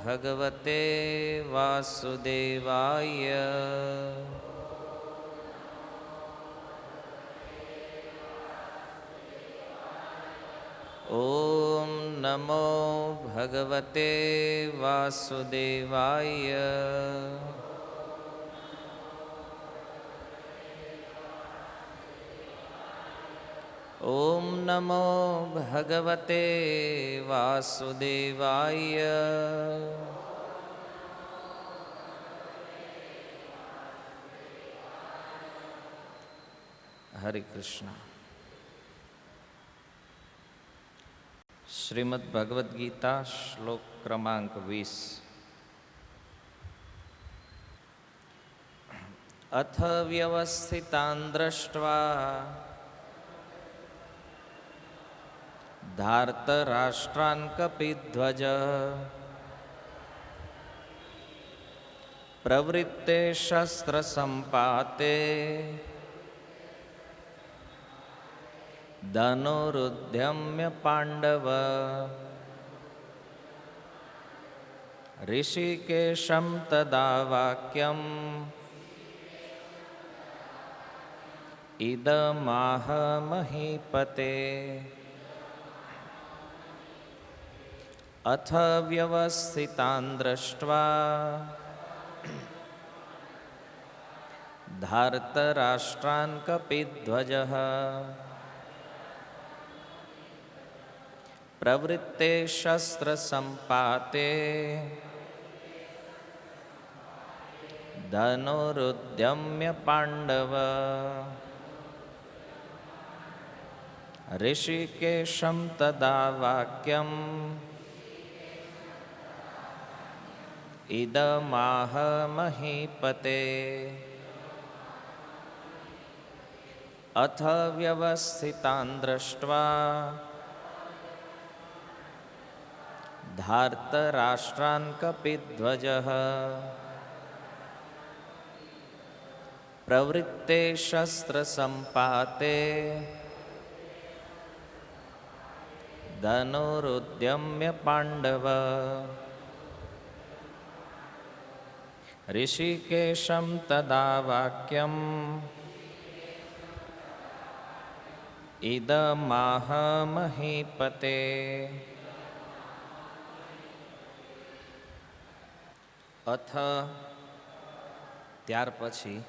ભગવતે વાસુદેવાય. ઓમ નમો ભગવતે વાસુદેવાય. ઓમ નમો ભગવતે વાસુદેવાય. હરે કૃષ્ણ. શ્રીમદ્ ભગવદ્ ગીતા શ્લોક ક્રમાંક 20. અથ વ્યવસ્થિતાન દ્રષ્ટ્વા ધાર્તરાષ્ટ્રાન કપિધ્વજ પ્રવૃત્તે શસ્ત્ર સંપાતે ધનુરુદ્યમ્ય પાંડવ ઋષિકેશમ તદા વાક્યમ ઇદમાહ મહીપતે. અથ વ્યવસ્થિતાન દ્રષ્ટ્વા ધાર્તરાષ્ટ્રાન કપિધ્વજ પ્રવૃત્તે શસ્ત્ર સંપાતે ધનુરુદ્યમ્ય પાંડવ ઋષિકેશમ તદા વાક્યમ ઇદમાહ મહીપતે. અથ વ્યવસ્થિતાન દ્રષ્ટ્વા ધાર્તરાષ્ટ્રાન કપિધ્વજ પ્રવૃત્તે શસ્ત્ર સંપાતે ધનુરુદ્યમ્ય પાંડવ ઋષિકેશમ તદા વાક્યમ ઇદમાહ મહીપતે. અથ ત્યાર પછી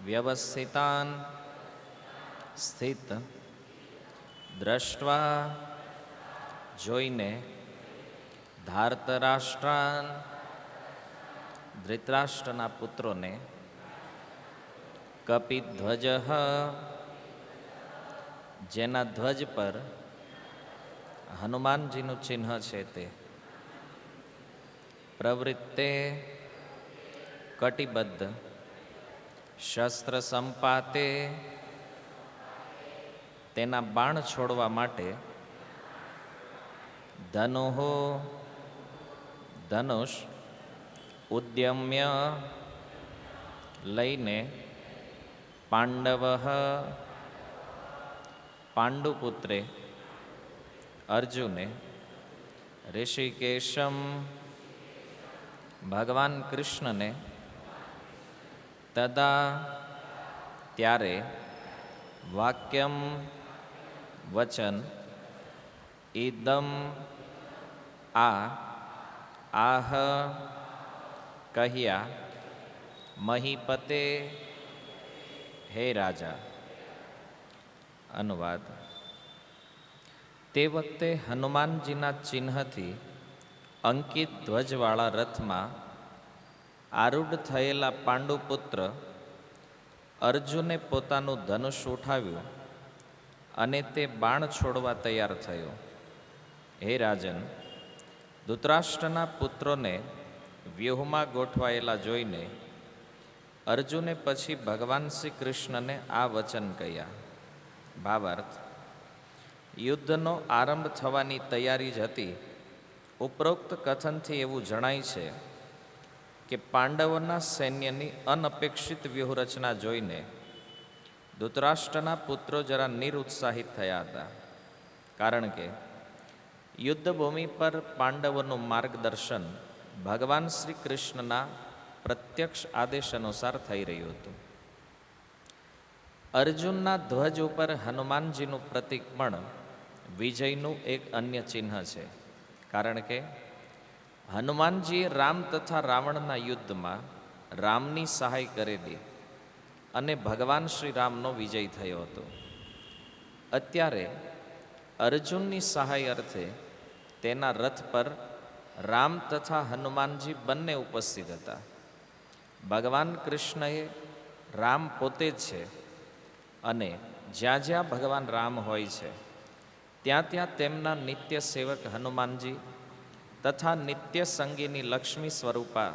વ્યવસ્થિતાન સ્થિત દ્રષ્ટ્વા જોઈને ધાર્તરાષ્ટ્રાન ધૃતરાષ્ટ્રના પુત્રોને કપિધ્વજ જેના ધ્વજ પર હનુમાનજીનું ચિહ્ન છે તે પ્રવૃત્તે કટિબદ્ધ શસ્ત્ર સંપાતે તેના બાણ છોડવા માટે ધનુહો ધનુષ ઉદ્યમ્ય લઈને પાંડવ પાંડુપુત્રે અર્જુને ઋષિકેશમ ભગવાન કૃષ્ણને તદા ત્યારે વાક્યમ વચન ઇદમ આહ કહ્યા મહીપતે હે રાજા. અનુવાદ. તે વખતે હનુમાનજીના ચિહ્નથી અંકિત ધ્વજવાળા રથમાં આરૂઢ થયેલા પાંડુપુત્ર અર્જુને પોતાનું ધનુષ ઉઠાવ્યું અને તે બાણ છોડવા તૈયાર થયો. હે રાજન, ધૃતરાષ્ટ્રના પુત્રોને વ્યૂહમાં ગોઠવાયેલા જોઈને અર્જુને પછી ભગવાન શ્રી કૃષ્ણને આ વચન કહ્યા. ભાવાર્થ. યુદ્ધનો આરંભ થવાની તૈયારી જ હતી. ઉપરોક્ત કથનથી એવું જણાય છે કે પાંડવોના સૈન્યની અનપેક્ષિત વ્યૂહરચના જોઈને ધૃતરાષ્ટ્રના પુત્રો જરા નિરુત્સાહિત થયા હતા. કારણ કે યુદ્ધભૂમિ પર પાંડવોનું માર્ગદર્શન ભગવાન શ્રી કૃષ્ણના પ્રત્યક્ષ આદેશ અનુસાર થઈ રહ્યું હતું. અર્જુનના ધ્વજ ઉપર હનુમાનજીનું પ્રતીક પણ વિજયનું એક અન્ય ચિહ્ન છે. કારણ કે હનુમાનજીએ રામ તથા રાવણના યુદ્ધમાં રામની સહાય કરેલી અને ભગવાન શ્રી રામનો વિજય થયો હતો. અત્યારે અર્જુનની સહાય અર્થે તેના રથ પર રામ તથા હનુમાનજી બંને ઉપસ્થિત હતા. ભગવાન કૃષ્ણએ રામ પોતે જ છે અને જ્યાં જ્યાં ભગવાન રામ હોય છે ત્યાં ત્યાં તેમના નિત્ય સેવક હનુમાનજી તથા નિત્ય સંગીની લક્ષ્મી સ્વરૂપા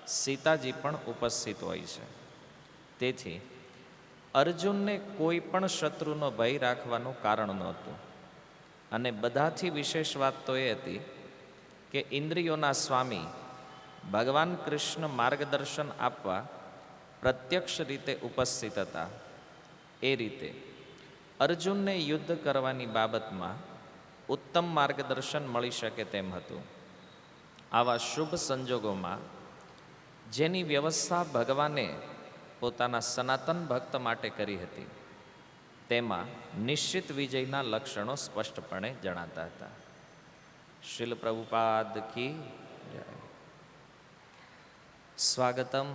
સીતાજી પણ ઉપસ્થિત હોય છે. તેથી અર્જુનને કોઈ પણ શત્રુનો ભય રાખવાનું કારણ નહોતું. અને બધાથી વિશેષ વાત તો એ હતી કે ઇન્દ્રિયોના સ્વામી ભગવાન કૃષ્ણ માર્ગદર્શન આપવા પ્રત્યક્ષ રીતે ઉપસ્થિત હતા. એ રીતે અર્જુનને યુદ્ધ કરવાની બાબતમાં ઉત્તમ માર્ગદર્શન મળી શકે તેમ હતું. આવા શુભ સંજોગોમાં જેની વ્યવસ્થા ભગવાને પોતાના સનાતન ભક્ત માટે કરી હતી તેમાં નિશ્ચિત વિજયના લક્ષણો સ્પષ્ટપણે જણાતા હતા. શ્રીલ પ્રભુપાદ કી જય. સ્વાગતમ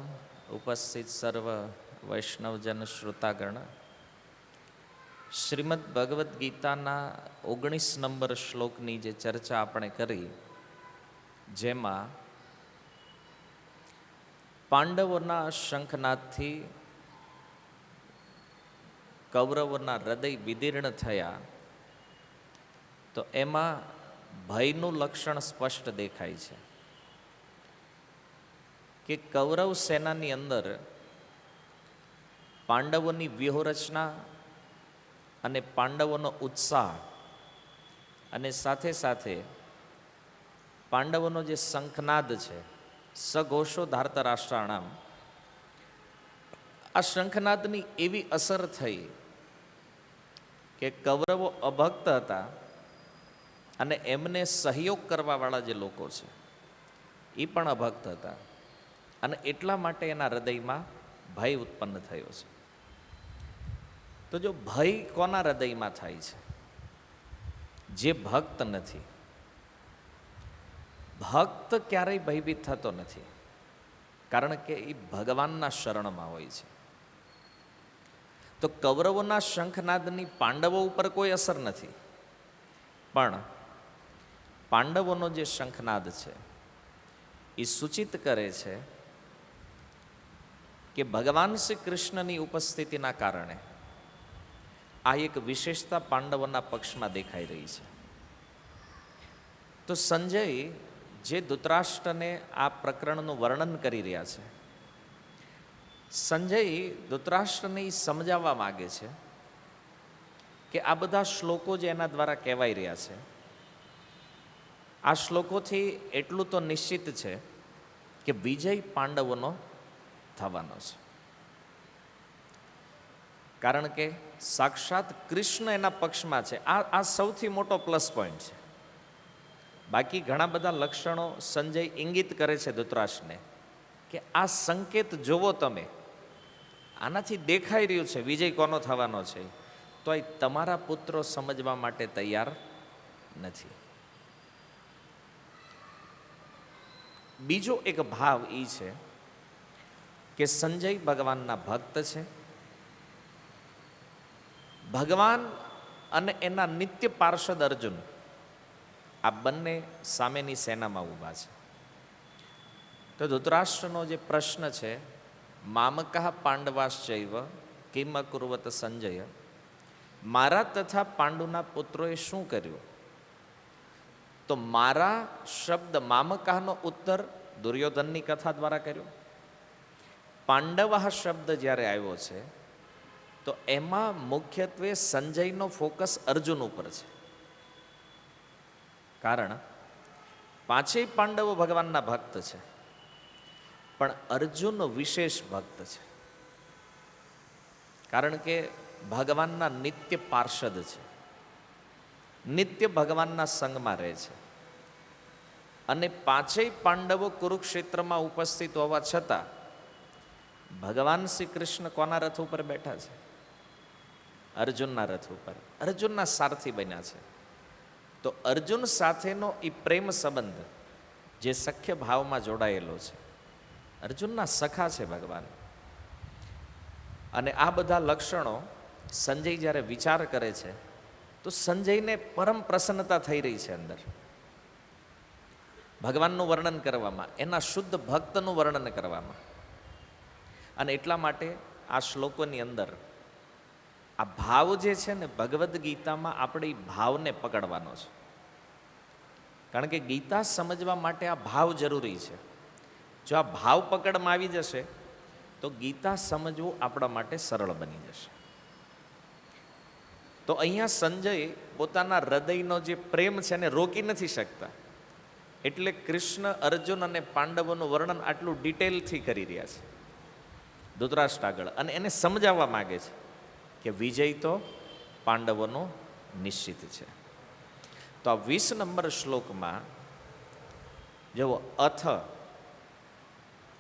ઉપસ્થિત સર્વ વૈષ્ણવજન શ્રોતાગણ. શ્રીમદ ભગવદ્ ગીતાના 19 નંબર શ્લોકની જે ચર્ચા આપણે કરી, જેમાં પાંડવોના શંખનાદથી કૌરવોના હૃદય વિદીર્ણ થયા, તો એમાં ભયનું લક્ષણ સ્પષ્ટ દેખાય છે કે કૌરવ સેનાની અંદર પાંડવોની વ્યૂહરચના અને પાંડવોનો ઉત્સાહ અને સાથે સાથે પાંડવોનો જે શંખનાદ છે, સઘોષો ધાર્તા રાષ્ટ્રાણામ, આ શંખનાદની એવી અસર થઈ કે કૌરવો અભક્ત હતા અને એમને સહયોગ કરવાવાળા જે લોકો છે એ પણ અભક્ત હતા અને એટલા માટે એના હૃદયમાં ભય ઉત્પન્ન થયો છે. તો જો ભય કોના હૃદયમાં થાય છે? જે ભક્ત નથી. ભક્ત ક્યારેય ભયભીત થતો નથી, કારણ કે એ ભગવાનના શરણમાં હોય છે. તો કૌરવોના શંખનાદની પાંડવો ઉપર કોઈ અસર નથી, પણ પાંડવોનો જે શંખનાદ છે એ સૂચિત કરે છે કે ભગવાન શ્રી કૃષ્ણની ઉપસ્થિતિના કારણે આ એક વિશેષતા પાંડવોના પક્ષમાં દેખાઈ રહી છે. તો સંજય જે ધૃતરાષ્ટ્રને આ પ્રકરણનું વર્ણન કરી રહ્યા છે, સંજય ધૃતરાષ્ટ્રને સમજાવવા માગે છે કે આ બધા શ્લોકો જે એના દ્વારા કહેવાઈ રહ્યા છે, આ શ્લોકોથી એટલું તો નિશ્ચિત છે કે વિજય પાંડવોનો થવાનો છે. કારણ કે સાક્ષાત કૃષ્ણ એના પક્ષમાં છે. આ સૌથી મોટો પ્લસ પોઈન્ટ છે. બાકી ઘણા બધા લક્ષણો સંજય ઇંગિત કરે છે ધૃતરાષ્ટ્રને કે આ સંકેત જોવો તમે, આનાથી દેખાઈ રહ્યું છે વિજય કોનો થવાનો છે, તો એ તમારા પુત્રો સમજવા માટે તૈયાર નથી. બીજો એક ભાવ એ છે કે સંજય ભગવાનના ભક્ત છે. ભગવાન અને એના નિત્ય પાર્ષદ અર્જુન, આ બંને સામેની સેનામાં ઊભા છે. તો ધૃતરાષ્ટ્રનો જે પ્રશ્ન છે, મામકઃ પાંડવાશ્ચૈવ કિમ અકુર્વત સંજય, મારા તથા પાંડુના પુત્રોએ શું કર્યું? તો મારા શબ્દ મામકઃનો ઉત્તર દુર્યોધનની કથા દ્વારા કર્યો. પાંડવ શબ્દ જ્યારે આવ્યો છે તો એમાં મુખ્યત્વે સંજયનો ફોકસ અર્જુન ઉપર છે. કારણ પાંચેય પાંડવો ભગવાનના ભક્ત છે, પણ અર્જુન વિશેષ ભક્ત છે. કારણ કે ભગવાનના નિત્ય પાર્ષદ છે. નિત્ય ભગવાનના સંગમાં રહે છે. અને પાંચેય પાંડવો કુરુક્ષેત્રમાં ઉપસ્થિત હોવા છતાં ભગવાન શ્રી કૃષ્ણ કોના રથ ઉપર બેઠા છે? અર્જુનના રથ ઉપર. અર્જુનના સારથી બન્યા છે. તો અર્જુન સાથેનો એ પ્રેમ સંબંધ જે સખ્ય ભાવમાં જોડાયેલો છે, અર્જુનના સખા છે ભગવાન. અને આ બધા લક્ષણો સંજય જ્યારે વિચાર કરે છે તો સંજયને પરમ પ્રસન્નતા થઈ રહી છે અંદર, ભગવાનનું વર્ણન કરવામાં, એના શુદ્ધ ભક્તનું વર્ણન કરવામાં. અને એટલા માટે આ શ્લોકોની અંદર આ ભાવ જે છે ને, ભગવદ્ ગીતામાં આપણે એ ભાવને પકડવાનો છે. કારણ કે ગીતા સમજવા માટે આ ભાવ જરૂરી છે. જો આ ભાવ પકડમાં આવી જશે તો ગીતા સમજવું આપણા માટે સરળ બની જશે. તો અહીંયા સંજય પોતાના હૃદયનો જે પ્રેમ છે એને રોકી નથી શકતા, એટલે કૃષ્ણ, અર્જુન અને પાંડવોનું વર્ણન આટલું ડિટેલથી કરી રહ્યા છે ધૃતરાષ્ટ્ર આગળ. અને એને સમજાવવા માગે છે કે વિજય તો પાંડવોનો નિશ્ચિત છે. તો આ 20 નંબર શ્લોકમાં જુઓ,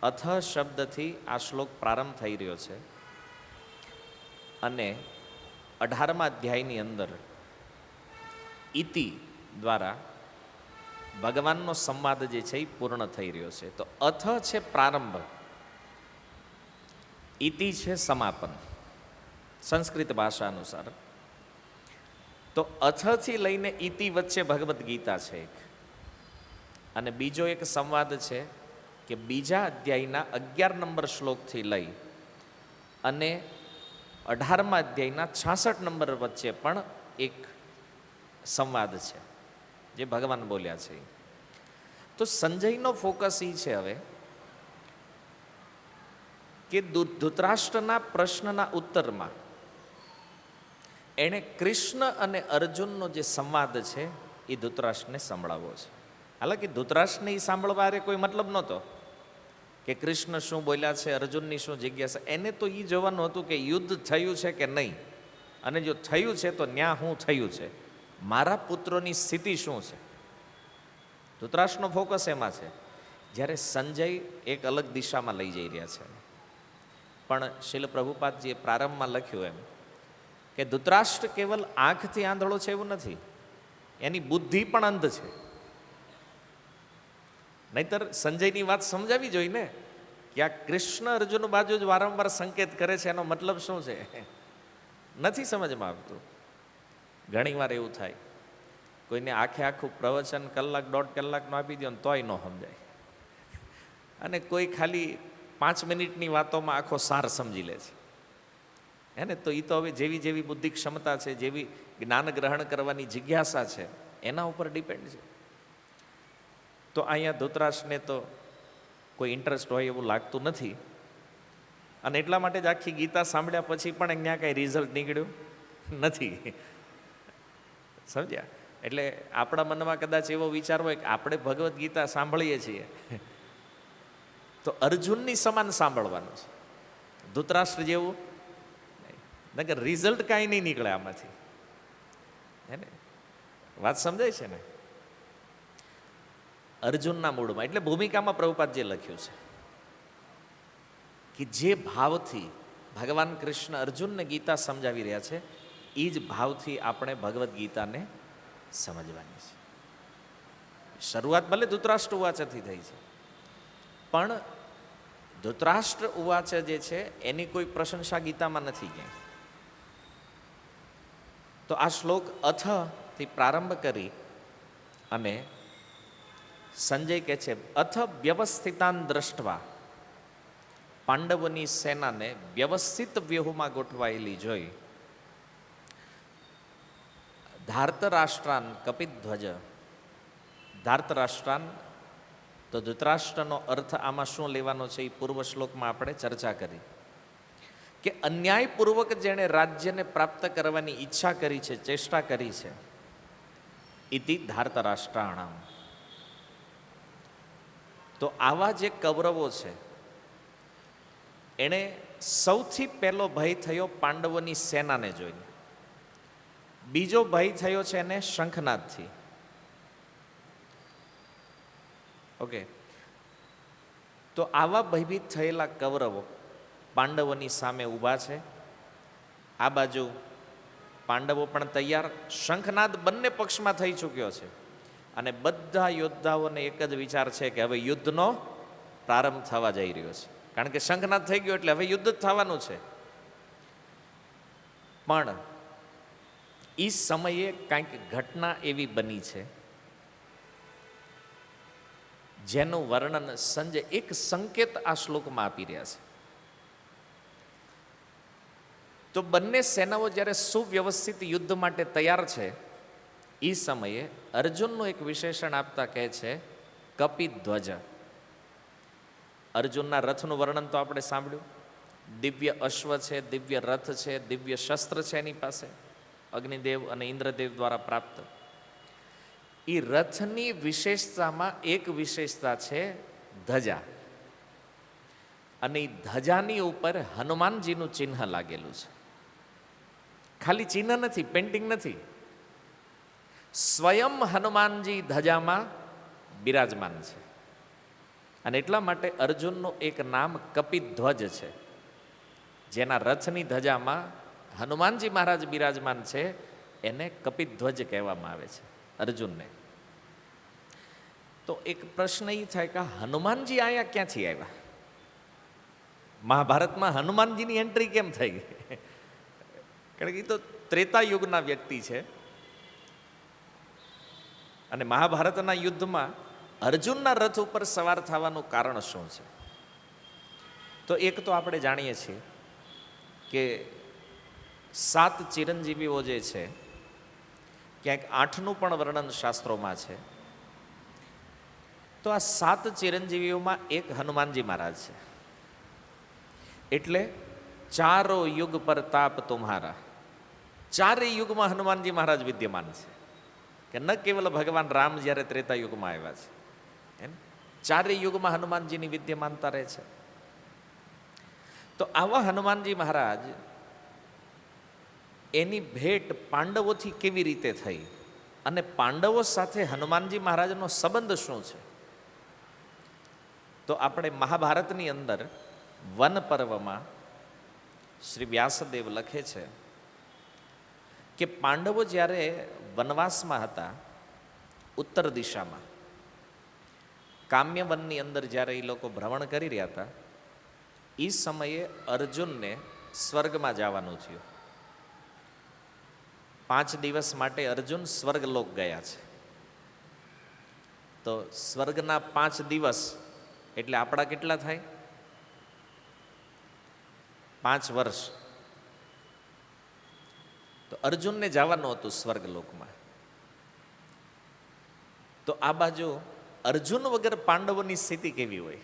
અથ શબ્દથી આ શ્લોક પ્રારંભ થઈ રહ્યો છે. અને 18મા અધ્યાયની અંદર ઇતિ દ્વારા ભગવાનનો સંવાદ જે છે એ પૂર્ણ થઈ રહ્યો છે. તો અથ છે પ્રારંભ, ઇતિ છે સમાપન સંસ્કૃત ભાષા અનુસાર. તો અથથી લઈને ઇતિ વચ્ચે ભગવદ્ ગીતા છે એક. અને બીજો એક સંવાદ છે કે બીજા અધ્યાયના 11 નંબર શ્લોકથી લઈ અને 18મા અધ્યાયના 66 નંબર વચ્ચે પણ એક સંવાદ છે જે ભગવાન બોલ્યા છે. તો સંજયનો ફોકસ એ છે હવે કે ધૃતરાષ્ટ્રના પ્રશ્નના ઉત્તરમાં એણે કૃષ્ણ અને અર્જુનનો જે સંવાદ છે એ ધૃતરાષ્ટ્રને સંભળાવવો છે. હાલાકી ધૃતરાષ્ટ્રને એ સાંભળવા અરે કોઈ મતલબ નહોતો કે કૃષ્ણ શું બોલ્યા છે, અર્જુનની શું જિજ્ઞાસા. એને તો એ જોવાનું હતું કે યુદ્ધ થયું છે કે નહીં, અને જો થયું છે તો ન્યા શું થયું છે, મારા પુત્રોની સ્થિતિ શું છે. ધૃતરાષ્ટ્રનો ફોકસ એમાં છે. જ્યારે સંજય એક અલગ દિશામાં લઈ જઈ રહ્યા છે. પણ શીલ પ્રભુપાદજીએ પ્રારંભમાં લખ્યું એમ કે ધૃતરાષ્ટ્ર કેવલ આંખથી આંધળો છે એવું નથી, એની બુદ્ધિ પણ અંધ છે. નહીતર સંજયની વાત સમજાવી જોઈએ ને કે આ કૃષ્ણ અર્જુન બાજુ જ વારંવાર સંકેત કરે છે, એનો મતલબ શું છે, નથી સમજમાં આવતું. ઘણીવાર એવું થાય, કોઈને આખું પ્રવચન કલાક 1.5 કલાકનું આપી દો ને તોય ન સમજાય, અને કોઈ ખાલી 5 મિનિટની વાતોમાં આખો સાર સમજી લે છે. હે ને? તો એ તો હવે જેવી બુદ્ધિ ક્ષમતા છે, જેવી જ્ઞાન ગ્રહણ કરવાની જિજ્ઞાસા છે, એના ઉપર ડિપેન્ડ છે. તો અહીંયા ધૃતરાષ્ટ્રને તો કોઈ ઇન્ટરેસ્ટ હોય એવું લાગતું નથી. અને એટલા માટે જ આખી ગીતા સાંભળ્યા પછી પણ અહીંયા કાંઈ રિઝલ્ટ નીકળ્યું નથી. સમજ્યા? એટલે આપણા મનમાં કદાચ એવો વિચાર હોય કે આપણે ભગવદ્ ગીતા સાંભળીએ છીએ તો અર્જુનની સમાન સાંભળવાનું છે, ધૃતરાષ્ટ્ર જેવું નકર રિઝલ્ટ કાંઈ નહીં નીકળે આમાંથી. હે ને? વાત સમજાય છે ને? અર્જુનના મૂળમાં, એટલે ભૂમિકામાં પ્રભુપાદજીએ લખ્યું છે કે જે ભાવથી ભગવાન કૃષ્ણ અર્જુનને ગીતા સમજાવી રહ્યા છે એ જ ભાવથી આપણે ભગવદ્ ગીતાને સમજવાની છે. શરૂઆત ભલે ધૃતરાષ્ટ્ર ઉવાચથી થઈ છે, પણ ધૃતરાષ્ટ્ર ઉવાચ જે છે એની કોઈ પ્રશંસા ગીતામાં નથી ક્યાંય. તો આ શ્લોક અથથી પ્રારંભ કરી અને સંજય કહે છે, અથ વ્યવસ્થિતાન દ્રષ્ટવા, પાંડવોની સેનાને વ્યવસ્થિત વ્યૂહમાં ગોઠવાયેલી જોઈ ધાર્તરાષ્ટ્રાન કપિધ્વજ. ધાર્તરાષ્ટ્રાન તો ધૃતરાષ્ટ્રનો અર્થ આમાં શું લેવાનો છે એ પૂર્વ શ્લોકમાં આપણે ચર્ચા કરી કે અન્યાયપૂર્વક જેણે રાજ્યને પ્રાપ્ત કરવાની ઈચ્છા કરી છે, ચેષ્ટા કરી છે, ઇતિ ધાર્તરાષ્ટ્રાણામ. તો આવા જે કૌરવો છે એણે સૌથી પહેલો ભય થયો પાંડવોની સેનાને જોઈને. બીજો ભય થયો છે એને શંખનાદથી. ઓકે, તો આવા ભયભીત થયેલા કૌરવો પાંડવોની સામે ઊભા છે. આ બાજુ પાંડવો પણ તૈયાર, શંખનાદ બંને પક્ષમાં થઈ ચૂક્યો છે અને બધા યોદ્ધાઓને એક જ વિચાર છે કે હવે યુદ્ધનો પ્રારંભ થવા જઈ રહ્યો છે, કારણ કે શંખનાદ થઈ ગયો એટલે હવે યુદ્ધ જ થવાનું છે. પણ એ સમયે કંઈક ઘટના એવી બની છે જેનું વર્ણન સંજય એક સંકેત આ શ્લોકમાં આપી રહ્યા છે. તો બંને સેનાઓ જ્યારે સુવ્યવસ્થિત યુદ્ધ માટે તૈયાર છે એ સમયે અર્જુનનું એક વિશેષણ આપતા કહે છે કપિધ્વજ. અર્જુનના રથનું વર્ણન તો આપણે સાંભળ્યું, દિવ્ય અશ્વ છે, દિવ્ય રથ છે, દિવ્ય શસ્ત્ર છે એની પાસે, અગ્નિદેવ અને ઇન્દ્રદેવ દ્વારા પ્રાપ્ત. એ રથની વિશેષતામાં એક વિશેષતા છે ધજા, અને એ ધજાની ઉપર હનુમાનજીનું ચિહ્ન લાગેલું છે. ખાલી ચિહ્ન નથી, પેન્ટિંગ નથી, સ્વયં હનુમાનજી ધજામાં બિરાજમાન છે. અને એટલા માટે અર્જુનનું એક નામ કપિધ્વજ છે. જેના રથની ધજામાં હનુમાનજી મહારાજ બિરાજમાન છે એને કપિધ્વજ કહેવામાં આવે છે અર્જુનને. તો એક પ્રશ્ન એ થાય કે હનુમાનજી અહીંયા ક્યાંથી આવ્યા? મહાભારતમાં હનુમાનજીની એન્ટ્રી કેમ થઈ ગઈ? કારણ કે એ તો ત્રેતા યુગના વ્યક્તિ છે અને મહાભારતના યુદ્ધમાં અર્જુનના રથ ઉપર સવાર થવાનું કારણ શું છે? તો એક તો આપણે જાણીએ છીએ કે 7 ચિરંજીવીઓ જે છે, ક્યાંક 8નું પણ વર્ણન શાસ્ત્રોમાં છે. તો આ 7 ચિરંજીવીઓમાં એક હનુમાનજી મહારાજ છે. એટલે ચારો યુગ પર તાપ તુમ્હારા, ચારેય યુગમાં હનુમાનજી મહારાજ વિદ્યમાન છે. કે ન કેવલ ભગવાન રામ જ્યારે ત્રેતા યુગમાં આવ્યા છે, એમ ચારેય યુગમાં હનુમાનજીની વિદ્યમાનતા રહે છે. તો આવા હનુમાનજી મહારાજ એની ભેટ પાંડવોથી કેવી રીતે થઈ અને પાંડવો સાથે હનુમાનજી મહારાજનો સંબંધ શું છે? તો આપણે મહાભારતની અંદર વન પર્વમાં શ્રી વ્યાસદેવ લખે છે કે પાંડવો જ્યારે વનવાસમાં હતા ઉત્તર દિશામાં, કામ્ય વનની અંદર જ્યારે એ લોકો ભ્રમણ કરી રહ્યા હતા, એ સમયે અર્જુનને સ્વર્ગમાં જવાનું થયું. 5 દિવસ માટે અર્જુન સ્વર્ગલોક ગયા છે. તો સ્વર્ગના 5 દિવસ એટલે આપણા કેટલા થાય? 5 વર્ષ. તો અર્જુનને જવાનું હતું સ્વર્ગલોકમાં. તો આ બાજુ અર્જુન વગર પાંડવોની સ્થિતિ કેવી હોય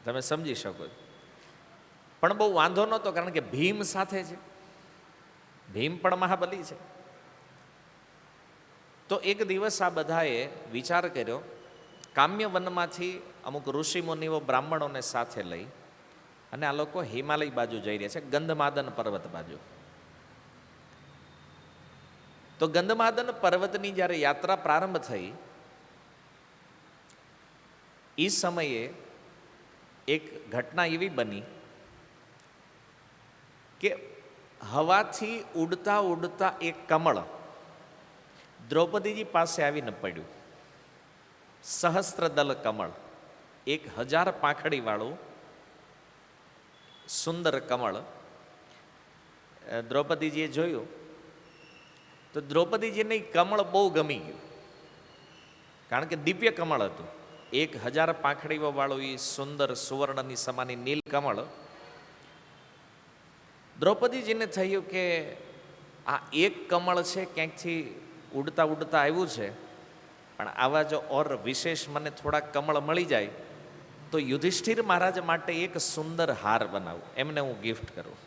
તમે સમજી શકો. પણ બહુ વાંધો નહોતો, કારણ કે ભીમ સાથે છે, ભીમ પણ મહાબલી છે. તો એક દિવસ આ બધાએ વિચાર કર્યો, કામ્ય વનમાંથી અમુક ઋષિ મુનિઓ બ્રાહ્મણોને સાથે લઈ અને આ લોકો હિમાલય બાજુ જઈ રહ્યા છે, ગંધમાદન પર્વત બાજુ. તો ગંધમાદન પર્વતની જ્યારે યાત્રા પ્રારંભ થઈ એ સમયે એક ઘટના એવી બની કે હવાથી ઉડતા ઉડતા એક કમળ દ્રૌપદીજી પાસે આવીને પડ્યું. સહસ્ત્રદલ કમળ, 1000 પાંખડી વાળું સુંદર કમળ. દ્રૌપદીજીએ જોયું તો દ્રૌપદીજીને કમળ બહુ ગમી ગયું, કારણ કે દિવ્ય કમળ હતું. 1000 પાંખડીઓ વાળું એ સુંદર સુવર્ણની સમાની નીલ કમળ. દ્રૌપદીજીને થયું કે આ એક કમળ છે, ક્યાંકથી ઉડતા ઉડતા આવ્યું છે, પણ આવા જો ઓર વિશેષ મને થોડા કમળ મળી જાય તો યુધિષ્ઠિર મહારાજ માટે એક સુંદર હાર બનાવું, એમને હું ગિફ્ટ કરું.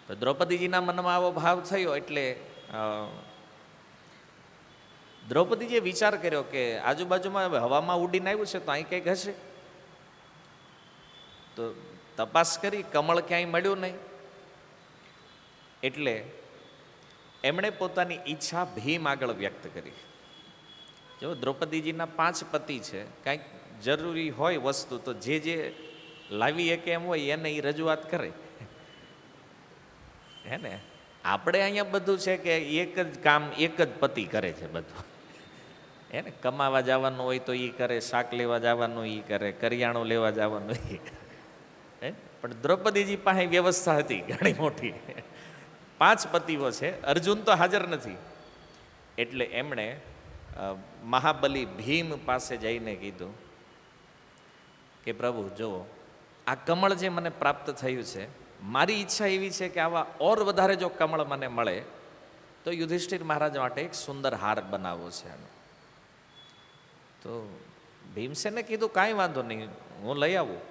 તો દ્રૌપદીજીના મનમાં આવો ભાવ થયો એટલે દ્રૌપદીજીએ વિચાર કર્યો કે આજુબાજુમાં હવામાં ઉડીને આવ્યું છે તો અહીં કંઈક હશે. તો તપાસ કરી, કમળ ક્યાંય મળ્યું નહીં. એટલે એમણે પોતાની ઈચ્છા ભીમ આગળ વ્યક્ત કરી. જો દ્રૌપદીજીના 5 પતિ છે, કાંઈક જરૂરી હોય વસ્તુ તો જે લાવી શકે એમ હોય એને એ રજૂઆત કરે. હે ને? આપણે અહીંયા બધું છે કે એક જ કામ એક જ પતિ કરે છે બધું. હે ને? કમાવા જવાનું હોય તો એ કરે, શાક લેવા જવાનું એ કરે, કરિયાણું લેવા જવાનું એ કરે. હે? પણ દ્રૌપદીજી પાસે વ્યવસ્થા હતી ઘણી મોટી. 5 પતિઓ છે, અર્જુન તો હાજર નથી. એટલે એમણે મહાબલી ભીમ પાસે જઈને કીધું કે પ્રભુ જુઓ, આ કમળ જે મને પ્રાપ્ત થયું છે, મારી ઈચ્છા એવી છે કે આવા ઓર વધારે જો કમળ મને મળે તો યુધિષ્ઠિર મહારાજ માટે એક સુંદર હાર બનાવવો છે. તો ભીમસેને કીધું કાંઈ વાંધો નહીં, હું લઈ આવું.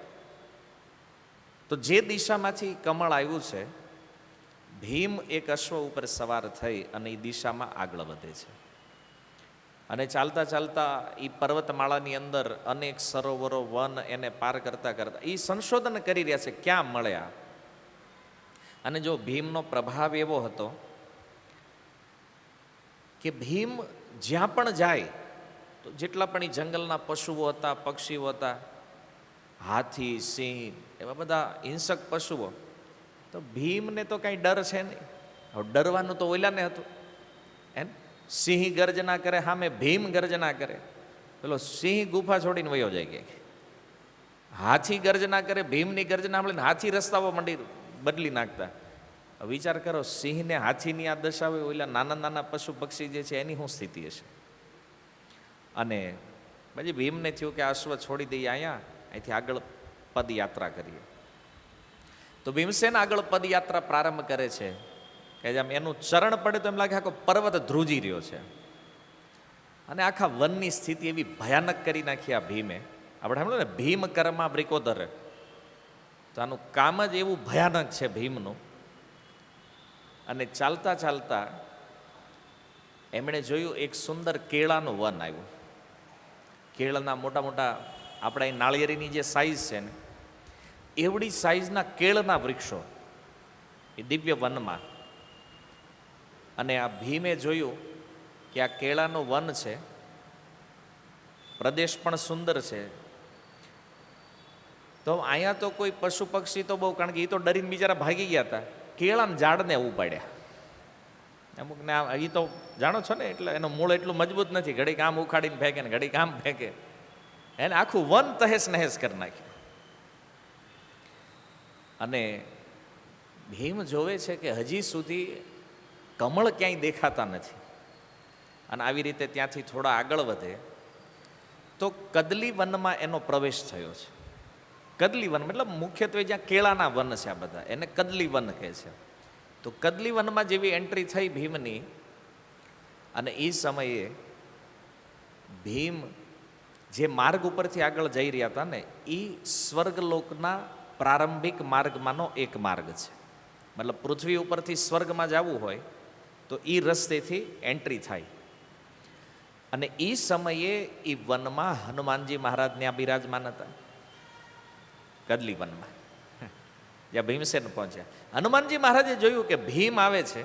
તો જે દિશામાંથી કમળ આવ્યું છે, ભીમ એક અશ્વ ઉપર સવાર થઈ અને એ દિશામાં આગળ વધે છે. અને ચાલતા ચાલતા એ પર્વતમાળાની અંદર અનેક સરોવરો, વન એને પાર કરતા કરતા એ સંશોધન કરી રહ્યા છે ક્યાં મળ્યા. અને જો ભીમનો પ્રભાવ એવો હતો કે ભીમ જ્યાં પણ જાય તો જેટલા પણ એ જંગલના પશુઓ હતા, પક્ષીઓ હતા, હાથી, સિંહ, એવા બધા હિંસક પશુઓ, તો ભીમને તો કાંઈ ડર છે નહીં. હવે ડરવાનું તો ઓલાને હતું. એમ સિંહ ગર્જના કરે સામે ભીમ ગર્જના કરે, પેલો સિંહ ગુફા છોડીને વયો જાય કે. હાથી ગર્જના કરે, ભીમની ગર્જના મળીને હાથી રસ્તાઓ બદલી નાખતા. વિચાર કરો, સિંહને હાથીની આ દશા હોય, ઓલા નાના નાના પશુ પક્ષી જે છે એની શું સ્થિતિ હશે. અને પછી ભીમને થયું કે અશ્વ છોડી દઈએ, અહીંથી આગળ પદયાત્રા કરીએ. તો ભીમસેન આગળ પદયાત્રા પ્રારંભ કરે છે કે જેમ એનું ચરણ પડે તો એમ લાગે આખો પર્વત ધ્રુજી રહ્યો છે. અને આખા વનની સ્થિતિ એવી ભયાનક કરી નાખી આ ભીમે. આપણે સાંભળ્યું ને, ભીમ કર્મા બ્રિકોદર. તો આનું કામ જ એવું ભયાનક છે ભીમનું. અને ચાલતા ચાલતા એમણે જોયું એક સુંદર કેળાનું વન આવ્યું. કેળના મોટા મોટા આપણા એ નાળિયેરીની જે સાઈઝ છે ને એવડી સાઈઝના કેળના વૃક્ષો એ દિવ્ય વનમાં. અને આ ભીમે જોયું કે આ કેળાનું વન છે, પ્રદેશ પણ સુંદર છે, તો અહીંયા તો કોઈ પશુ પક્ષી તો બહુ, કારણ કે એ તો ડરીને બિચારા ભાગી ગયા હતા, કેળાના ઝાડને ઉપાડ્યા. અમુકને એ તો જાણો છો ને, એટલે એનું મૂળ એટલું મજબૂત નથી, ઘડીક આમ ઉખાડીને ફેંકે ને ઘડીક આમ ફેંકે, એને આખું વન તહેસ નહેસ કરી નાખ્યું. અને ભીમ જોવે છે કે હજી સુધી કમળ ક્યાંય દેખાતા નથી. અને આવી રીતે ત્યાંથી થોડા આગળ વધે તો કદલી વનમાં એનો પ્રવેશ થયો છે. કદલી વન મતલબ મુખ્યત્વે જ્યાં કેળાના વન છે આ બધા, એને કદલી વન કહે છે. તો કદલી વનમાં જેવી એન્ટ્રી થઈ ભીમની, અને એ સમયે ભીમ જે માર્ગ ઉપરથી આગળ જઈ રહ્યા હતા ને, એ સ્વર્ગલોકના પ્રારંભિક માર્ગમાંનો એક માર્ગ છે. મતલબ પૃથ્વી ઉપરથી સ્વર્ગમાં જવું હોય તો એ રસ્તેથી એન્ટ્રી થાય. અને એ સમયે એ વનમાં હનુમાનજી મહારાજ ત્યાં બિરાજમાન હતા, કદલી વનમાં, જ્યાં ભીમસેન પહોંચ્યા. હનુમાનજી મહારાજે જોયું કે ભીમ આવે છે,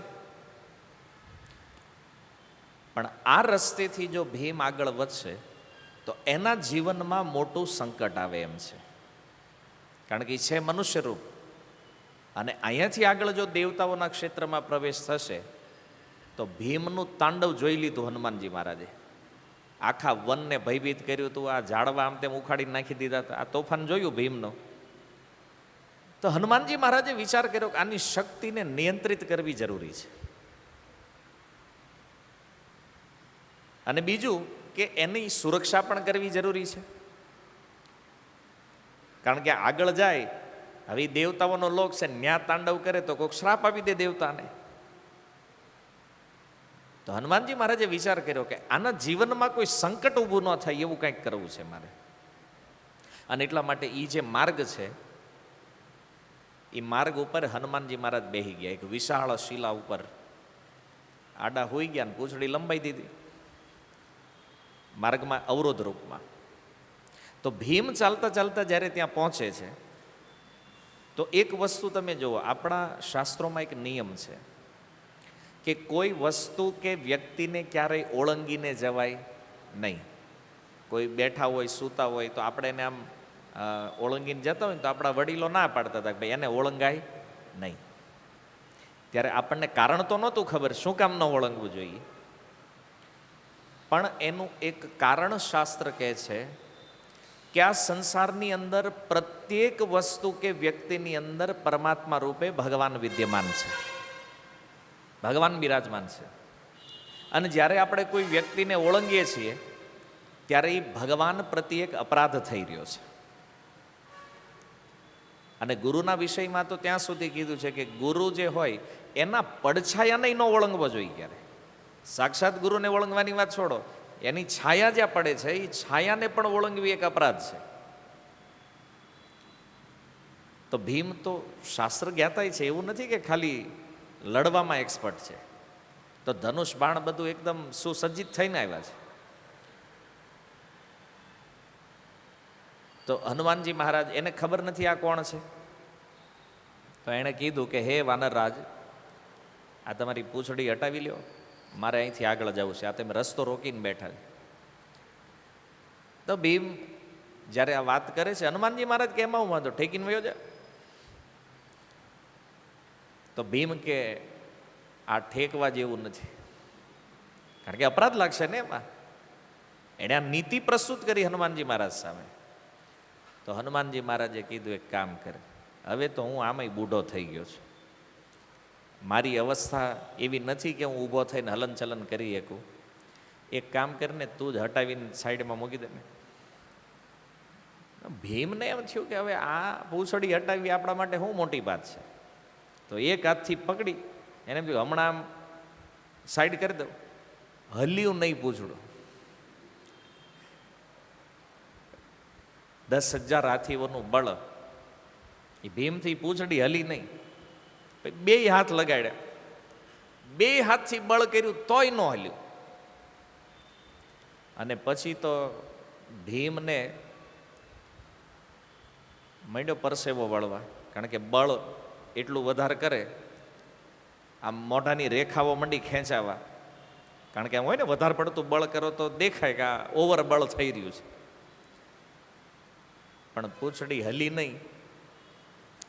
પણ આ રસ્તેથી જો ભીમ આગળ વધશે તો એના જીવનમાં મોટું સંકટ આવે એમ છે, કારણ કે એ છે મનુષ્ય રૂપ. અને અહીંયાથી આગળ જો દેવતાઓના ક્ષેત્રમાં પ્રવેશ થશે તો ભીમનું તાંડવ જોઈ લીધું હનુમાનજી મહારાજે. આખા વનને ભયભીત કર્યું હતું, આ ઝાડવા આમ તેમ ઉખાડીને નાખી દીધા હતા, આ તોફાન જોયું ભીમનું. તો હનુમાનજી મહારાજે વિચાર કર્યો કે આની શક્તિને નિયંત્રિત કરવી જરૂરી છે. અને બીજું કે એની સુરક્ષા પણ કરવી જરૂરી છે, કારણ કે આગળ જાય, હવે દેવતાઓનો લોક છે, ન્યા તાંડવ કરે તો કોઈક શ્રાપ આપી દે દેવતાને. તો હનુમાનજી મહારાજે વિચાર કર્યો કે આના જીવનમાં કોઈ સંકટ ઊભું ન થાય એવું કંઈક કરવું છે મારે. અને એટલા માટે એ જે માર્ગ છે એ માર્ગ ઉપર હનુમાનજી મહારાજ બેસી ગયા. એક વિશાળ શિલા ઉપર આડા હોઈ ગયા ને પૂંછડી લંબાઈ દીધી, માર્ગમાં અવરોધ રૂપમાં. તો ભીમ ચાલતા ચાલતા જ્યારે ત્યાં પહોંચે છે તો એક વસ્તુ તમે જુઓ, આપણા શાસ્ત્રોમાં એક નિયમ છે કે કોઈ વસ્તુ કે વ્યક્તિને ક્યારેય ઓળંગીને જવાય નહીં. કોઈ બેઠા હોય, સૂતા હોય તો આપણે એને આમ ઓળંગીને જતા હોય તો આપણા વડીલો ના પાડતા હતા કે ભાઈ એને ઓળંગાય નહીં. ત્યારે આપણને કારણ તો નહોતું ખબર શું કામ ન ઓળંગવું જોઈએ, પણ એનું એક કારણ શાસ્ત્ર કહે છે કે આ સંસારની અંદર પ્રત્યેક વસ્તુ કે વ્યક્તિની અંદર પરમાત્મા રૂપે ભગવાન વિદ્યમાન છે, ભગવાન બિરાજમાન છે. અને જ્યારે આપણે કોઈ વ્યક્તિને ઓળંગીએ છીએ ત્યારે એ ભગવાન પ્રત્યે એક અપરાધ થઈ રહ્યો છે. અને ગુરુના વિષયમાં તો ત્યાં સુધી કીધું છે કે ગુરુ જે હોય એના પડછાયાને ન ઓળંગવો જોઈએ ક્યારે. સાક્ષાત ગુરુને ઓળંગવાની વાત છોડો, એની છાયા જ્યાં પડે છે એ છાયાને પણ ઓળંગવી એક અપરાધ છે. તો ભીમ તો શાસ્ત્ર જ્ઞાતા છે, એવું નથી કે ખાલી લડવામાં એક્સપર્ટ છે. તો ધનુષ બાણ બધું એકદમ સુસજ્જિત થઈને આવ્યા છે. તો હનુમાનજી મહારાજ એને ખબર નથી આ કોણ છે, તો એણે કીધું કે હે વાનરરાજ, આ તમારી પૂંછડી હટાવી લ્યો, મારે અહીંથી આગળ જવું છે, આ તમે રસ્તો રોકીને બેઠા છે. તો ભીમ જ્યારે આ વાત કરે છે, હનુમાનજી મહારાજ કે એમાં હું વાંધો, ઠેકીને વયો જા. તો ભીમ કે આ ઠેકવા જેવું નથી, કારણ કે અપરાધ લાગશે ને એમાં. એણે આ નીતિ પ્રસ્તુત કરી હનુમાનજી મહારાજ સામે. તો હનુમાનજી મહારાજે કીધું એક કામ કરે, હવે તો હું આમાંય બૂઢો થઈ ગયો છું, મારી અવસ્થા એવી નથી કે હું ઊભો થઈને હલન ચલન કરી શકું. એક કામ કરીને તું જ હટાવીને સાઈડમાં મૂકી દે ને. ભીમને એમ થયું કે હવે આ પૂંછડી હટાવવી આપણા માટે શું મોટી વાત છે. તો એક હાથથી પકડી એને એમ થયું હમણાં આમ સાઈડ કરી દઉં, હલ્યું નહીં પૂંછડું. 10,000 હાથીઓનું બળ, એ ભીમથી પૂંછડી હલી નહીં. બે હાથ લગાડ્યા, બે હાથથી બળ કર્યું તોય ન હલ્યું. અને પછી તો ભીમને માંડ્યો પરસેવો વળવા, કારણ કે બળ એટલું વધારે કરે, આમ મોઢાની રેખાઓ મંડી ખેંચાવા, કારણ કે આમ હોય ને વધારે પડતું બળ કરો તો દેખાય કે આ ઓવર બળ થઈ રહ્યું છે. પણ પૂંછડી હલી નહીં.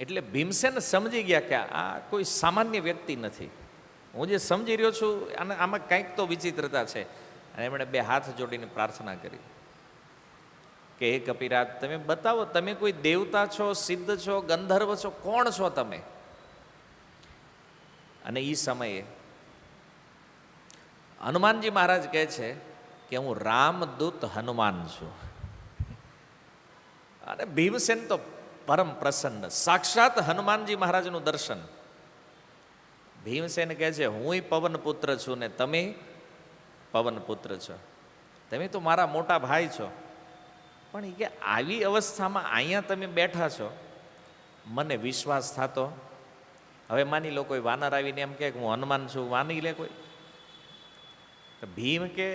એટલે ભીમસેન સમજી ગયા કે આ કોઈ સામાન્ય વ્યક્તિ નથી, હું જે સમજી રહ્યો છું અને આમાં કંઈક તો વિચિત્રતા છે. અને એમણે બે હાથ જોડીને પ્રાર્થના કરી કે હે કપિરાજ, તમે બતાવો, તમે કોઈ દેવતા છો, સિદ્ધ છો, ગંધર્વ છો, કોણ છો તમે? અને એ સમયે હનુમાનજી મહારાજ કહે છે કે હું રામદૂત હનુમાન છું. અને ભીમસેન તો પરમ પ્રસન્ન, સાક્ષાત હનુમાનજી મહારાજનું દર્શન. ભીમસેન કહે છે હું પવન પુત્ર છું ને તમે પવન પુત્ર છો, તમે તો મારા મોટા ભાઈ છો, પણ એ કે આવી અવસ્થામાં અહીંયા તમે બેઠા છો, મને વિશ્વાસ થતો. હવે માની લો કોઈ વાનર આવીને એમ કે હું હનુમાન છું, માની લે કોઈ. ભીમ કે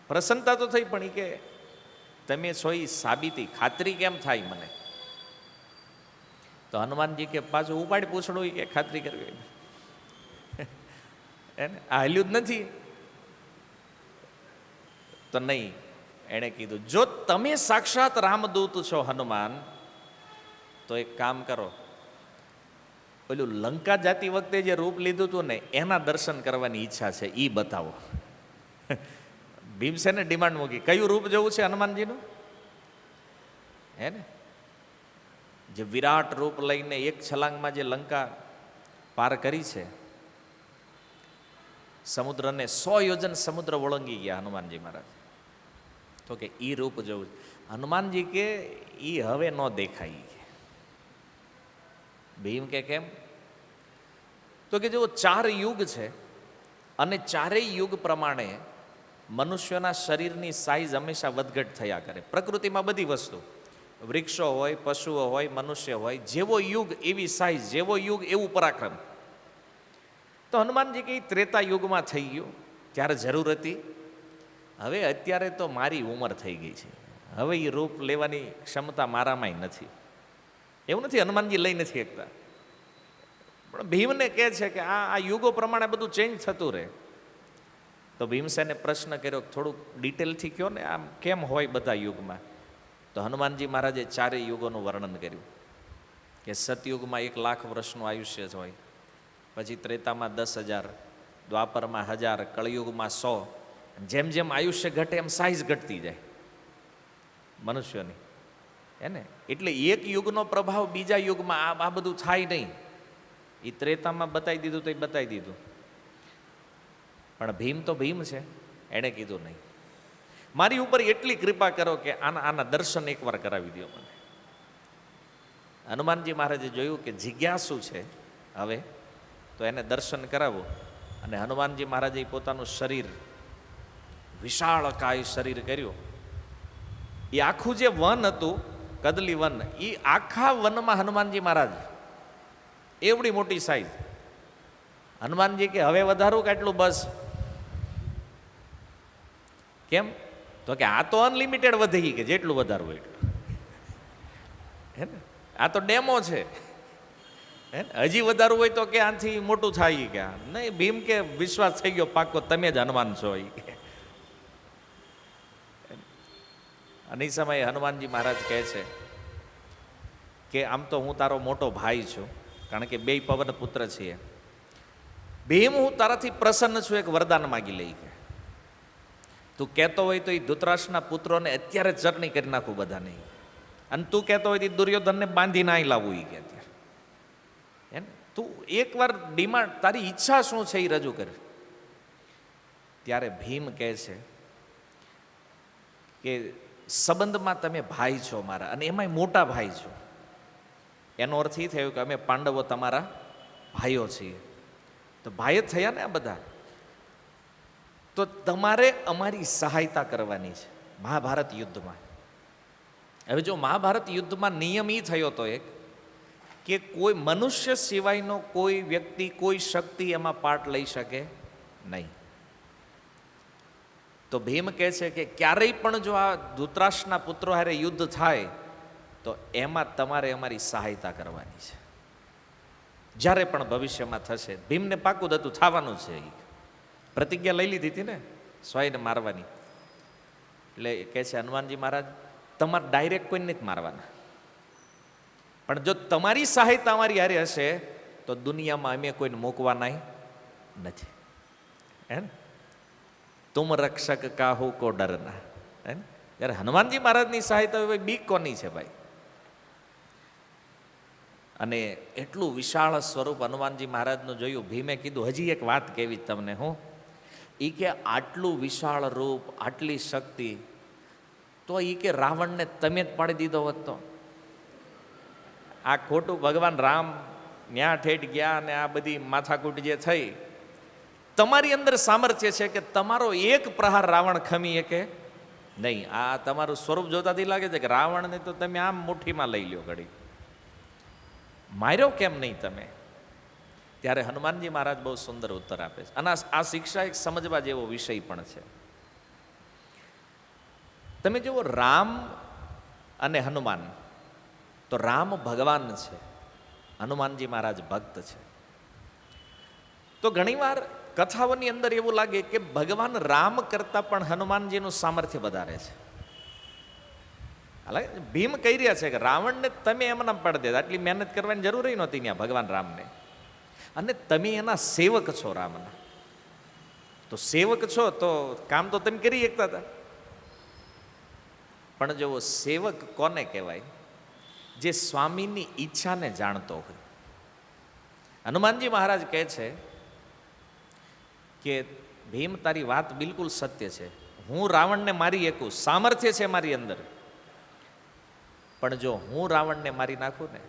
પ્રસન્નતા તો થઈ, પણ એ કે તમે છો એ સાબિતી, ખાતરી કેમ થાય મને? તો હનુમાનજી કે પાછું ઉપાડી પૂછડું કે ખાતરી કરવી એને આ હલ્યું જ નથી. તો નહીં, એણે કીધું જો તમે સાક્ષાત રામદૂત છો હનુમાન, તો એક કામ કરો, પેલું લંકા જાતી વખતે જે રૂપ લીધું હતું ને એના દર્શન કરવાની ઈચ્છા છે, એ બતાવો. ભીમસેને ડિમાન્ડ મૂકી, કયું રૂપ જોવું છે હનુમાનજીનું? હે ને, જે વિરાટ રૂપ લઈને એક છલાંગમાં જે લંકા પાર કરી છે, સમુદ્રને 100 યોજન સમુદ્ર ઓળંગી ગયા હનુમાનજી મહારાજ. તો કે ઈ રૂપ જોવું. હનુમાનજી કે ઈ હવે ન દેખાય. ભીમ કે કેમ? તો કે જો 4 યુગ છે અને ચારેય યુગ પ્રમાણે મનુષ્યના શરીરની સાઈઝ હંમેશા વધઘટ થયા કરે. પ્રકૃતિમાં બધી વસ્તુ, વૃક્ષો હોય, પશુઓ હોય, મનુષ્ય હોય, જેવો યુગ એવી સાઈઝ, જેવો યુગ એવું પરાક્રમ. તો હનુમાનજી કે ત્રેતા યુગમાં થઈ ગયું, ત્યારે જરૂર હતી. હવે અત્યારે તો મારી ઉંમર થઈ ગઈ છે, હવે એ રૂપ લેવાની ક્ષમતા મારામાંય નથી. એવું નથી હનુમાનજી લઈ નથી શકતા, પણ ભીમને કહે છે કે આ યુગો પ્રમાણે બધું ચેન્જ થતું રહે. તો ભીમસેને પ્રશ્ન કર્યો, થોડુંક ડિટેલથી કહો ને, આમ કેમ હોય બધા યુગમાં? તો હનુમાનજી મહારાજે ચારેય યુગોનું વર્ણન કર્યું કે સતયુગમાં 1,00,000 વર્ષનું આયુષ્ય જ હોય, પછી ત્રેતામાં 10,000, દ્વાપરમાં 1,000, કળયુગમાં 100. જેમ જેમ આયુષ્ય ઘટે એમ સાઈઝ ઘટતી જાય મનુષ્યની, હે ને? એટલે એક યુગનો પ્રભાવ બીજા યુગમાં આ બધું થાય નહીં. એ ત્રેતામાં બતાવી દીધું તો એ બતાવી દીધું, પણ ભીમ તો ભીમ છે, એણે કીધું નહીં, મારી ઉપર એટલી કૃપા કરો કે આના દર્શન એકવાર કરાવી દો મને. હનુમાનજી મહારાજે જોયું કે જિજ્ઞાસુ છે હવે, તો એને દર્શન કરાવો. અને હનુમાનજી મહારાજે પોતાનું શરીર, વિશાળકાય શરીર કર્યું. એ આખું જે વન હતું, કદલી વન, એ આખા વનમાં હનુમાનજી મહારાજ એવડી મોટી સાઈઝ. હનુમાનજી કે હવે વધારું કે એટલું બસ? કેમ? તો કે આ તો અનલિમિટેડ વધી કે જેટલું વધારવું એટલું, હે ને? આ તો ડેમો છે, હે ને? હજી વધારવું હોય તો કે આથી મોટું થાય કે નહીં. ભીમ કે વિશ્વાસ થઈ ગયો પાકો, તમે જ હનુમાન છો. અને એ સમયે હનુમાનજી મહારાજ કહે છે કે આમ તો હું તારો મોટો ભાઈ છું, કારણ કે 2 પવન પુત્ર છીએ. ભીમ, હું તારાથી પ્રસન્ન છું, એક વરદાન માગી લઈ કે તું કહેતો હોય તો એ ધૃતરાષ્ટ્રના પુત્રોને અત્યારે ચરણી કરી નાખું બધા નહીં, અને તું કહેતો હોય તો દુર્યોધનને બાંધીને અહીં લાવવું કે અત્યારે, હે ને? તું એકવાર ડિમાન્ડ, તારી ઈચ્છા શું છે એ રજૂ કર. ત્યારે ભીમ કહે છે કે સંબંધમાં તમે ભાઈ છો મારા, અને એમાંય મોટા ભાઈ છો. એનો અર્થ એ થયો કે અમે પાંડવો તમારા ભાઈઓ છીએ. તો ભાઈ જ થયા ને આ બધા. તો તમારે અમારી સહાયતા કરવાની છે મહાભારત યુદ્ધમાં. હવે જો મહાભારત યુદ્ધમાં નિયમ એ થયો હતો એક, કે કોઈ મનુષ્ય સિવાયનો કોઈ વ્યક્તિ, કોઈ શક્તિ એમાં પાર્ટ લઈ શકે નહીં. તો ભીમ કહે છે કે ક્યારેય પણ જો આ ધૃતરાષ્ટ્રના પુત્રો હારે યુદ્ધ થાય તો એમાં તમારે અમારી સહાયતા કરવાની છે, જ્યારે પણ ભવિષ્યમાં થશે. ભીમને પાકું હતું, થવાનું છે. પ્રતિજ્ઞા લઈ લીધી હતી ને સ્વાઈને મારવાની. એટલે કહે છે હનુમાનજી મહારાજ, તમારે ડાયરેક્ટ કોઈને નથી મારવાના, પણ જો તમારી સહાયતા અમારી હારે હશે તો દુનિયામાં અમે કોઈને મૂકવાના નથી, હે ને? તુમ રક્ષક કાહુ કો ડરના, હે ને? જ્યારે હનુમાનજી મહારાજની સહાયતા હોય, બીક કોની છે ભાઈ? અને એટલું વિશાળ સ્વરૂપ હનુમાનજી મહારાજનું જોયું. ભીમે કીધું હજી એક વાત કેવી તમને, હું એ કે આટલું વિશાળ રૂપ, આટલી શક્તિ, તો એ કે રાવણને તમે જ પાડી દીધો હોત તો? આ ખોટું ભગવાન રામ ન્યા ઠેઠ ગયા અને આ બધી માથાકૂટ જે થઈ, તમારી અંદર સામર્થ્ય છે કે તમારો એક પ્રહાર રાવણ ખમી શકે નહીં. આ તમારું સ્વરૂપ જોતાથી લાગે છે કે રાવણને તો તમે આમ મુઠ્ઠીમાં લઈ લ્યો, ઘડી માર્યો કેમ નહીં તમે? ત્યારે હનુમાનજી મહારાજ બહુ સુંદર ઉત્તર આપે છે. અને આ શિક્ષા એક સમજવા જેવો વિષય પણ છે. તમે જુઓ, રામ અને હનુમાન, તો રામ ભગવાન છે, હનુમાનજી મહારાજ ભક્ત છે. તો ઘણીવાર કથાઓની અંદર એવું લાગે કે ભગવાન રામ કરતાં પણ હનુમાનજીનું સામર્થ્ય વધારે છે. ભીમ કહી રહ્યા છે કે રાવણને તમે એમના પાડી દેતા, આટલી મહેનત કરવાની જરૂર નહોતી ત્યાં ભગવાન રામને, અને તમે એના સેવક છો રામના. તો સેવક છો તો કામ તો તમે કરી શકતા હતા. પણ જો સેવક કોને કહેવાય? જે સ્વામીની ઈચ્છાને જાણતો હોય. હનુમાનજી મહારાજ કહે છે કે ભીમ, તારી વાત બિલકુલ સત્ય છે, હું રાવણને મારી શકું, સામર્થ્ય છે મારી અંદર, પણ જો હું રાવણને મારી નાખું ને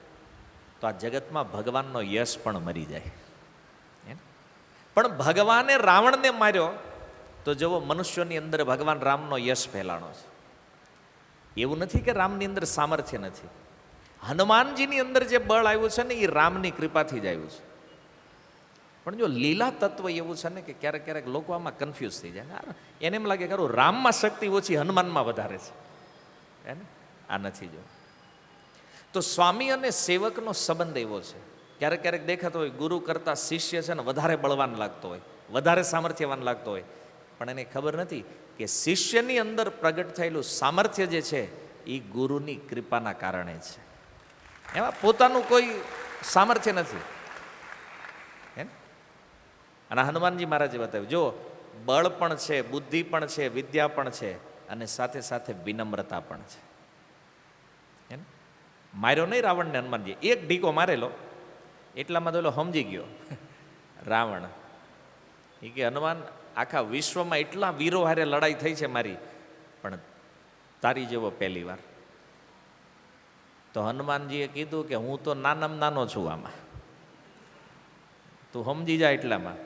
તો આ જગતમાં ભગવાનનો યશ પણ મરી જાય. પણ ભગવાને રાવણને માર્યો તો જેવો મનુષ્યોની અંદર ભગવાન રામનો યશ ફેલાણો છે. એવું નથી કે રામની અંદર સામર્થ્ય નથી. હનુમાનજીની અંદર જે બળ આવ્યું છે ને એ રામની કૃપાથી જ આવ્યું છે. પણ જો લીલા તત્વ એવું છે ને કે ક્યારેક ક્યારેક લોકો આમાં કન્ફ્યુઝ થઈ જાય. એને એમ લાગે કે રામમાં શક્તિ ઓછી, હનુમાનમાં વધારે છે, હે ને? આ નથી. જો તો સ્વામી અને સેવકનો સંબંધ એવો છે ક્યારેક ક્યારેક દેખાતો હોય ગુરુ કરતાં શિષ્ય છે ને વધારે બળવાન લાગતો હોય, વધારે સામર્થ્યવાન લાગતો હોય, પણ એને ખબર નથી કે શિષ્યની અંદર પ્રગટ થયેલું સામર્થ્ય જે છે એ ગુરુની કૃપાના કારણે છે. એમાં પોતાનું કોઈ સામર્થ્ય નથી. અને હનુમાનજી મહારાજે બતાવ્યું, જો બળ પણ છે, બુદ્ધિ પણ છે, વિદ્યા પણ છે, અને સાથે સાથે વિનમ્રતા પણ છે. માર્યો નહીં રાવણને હનુમાનજી, એક ઢીકો મારેલો એટલામાં તો સમજી ગયો રાવણ. એ કે હનુમાન, આખા વિશ્વમાં એટલા વીરો હારે લડાઈ થઈ છે મારી, પણ તારી જેવો પહેલી વાર. તો હનુમાનજીએ કીધું કે હું તો નાનામાં નાનો છું, આમાં તું સમજી જા એટલામાં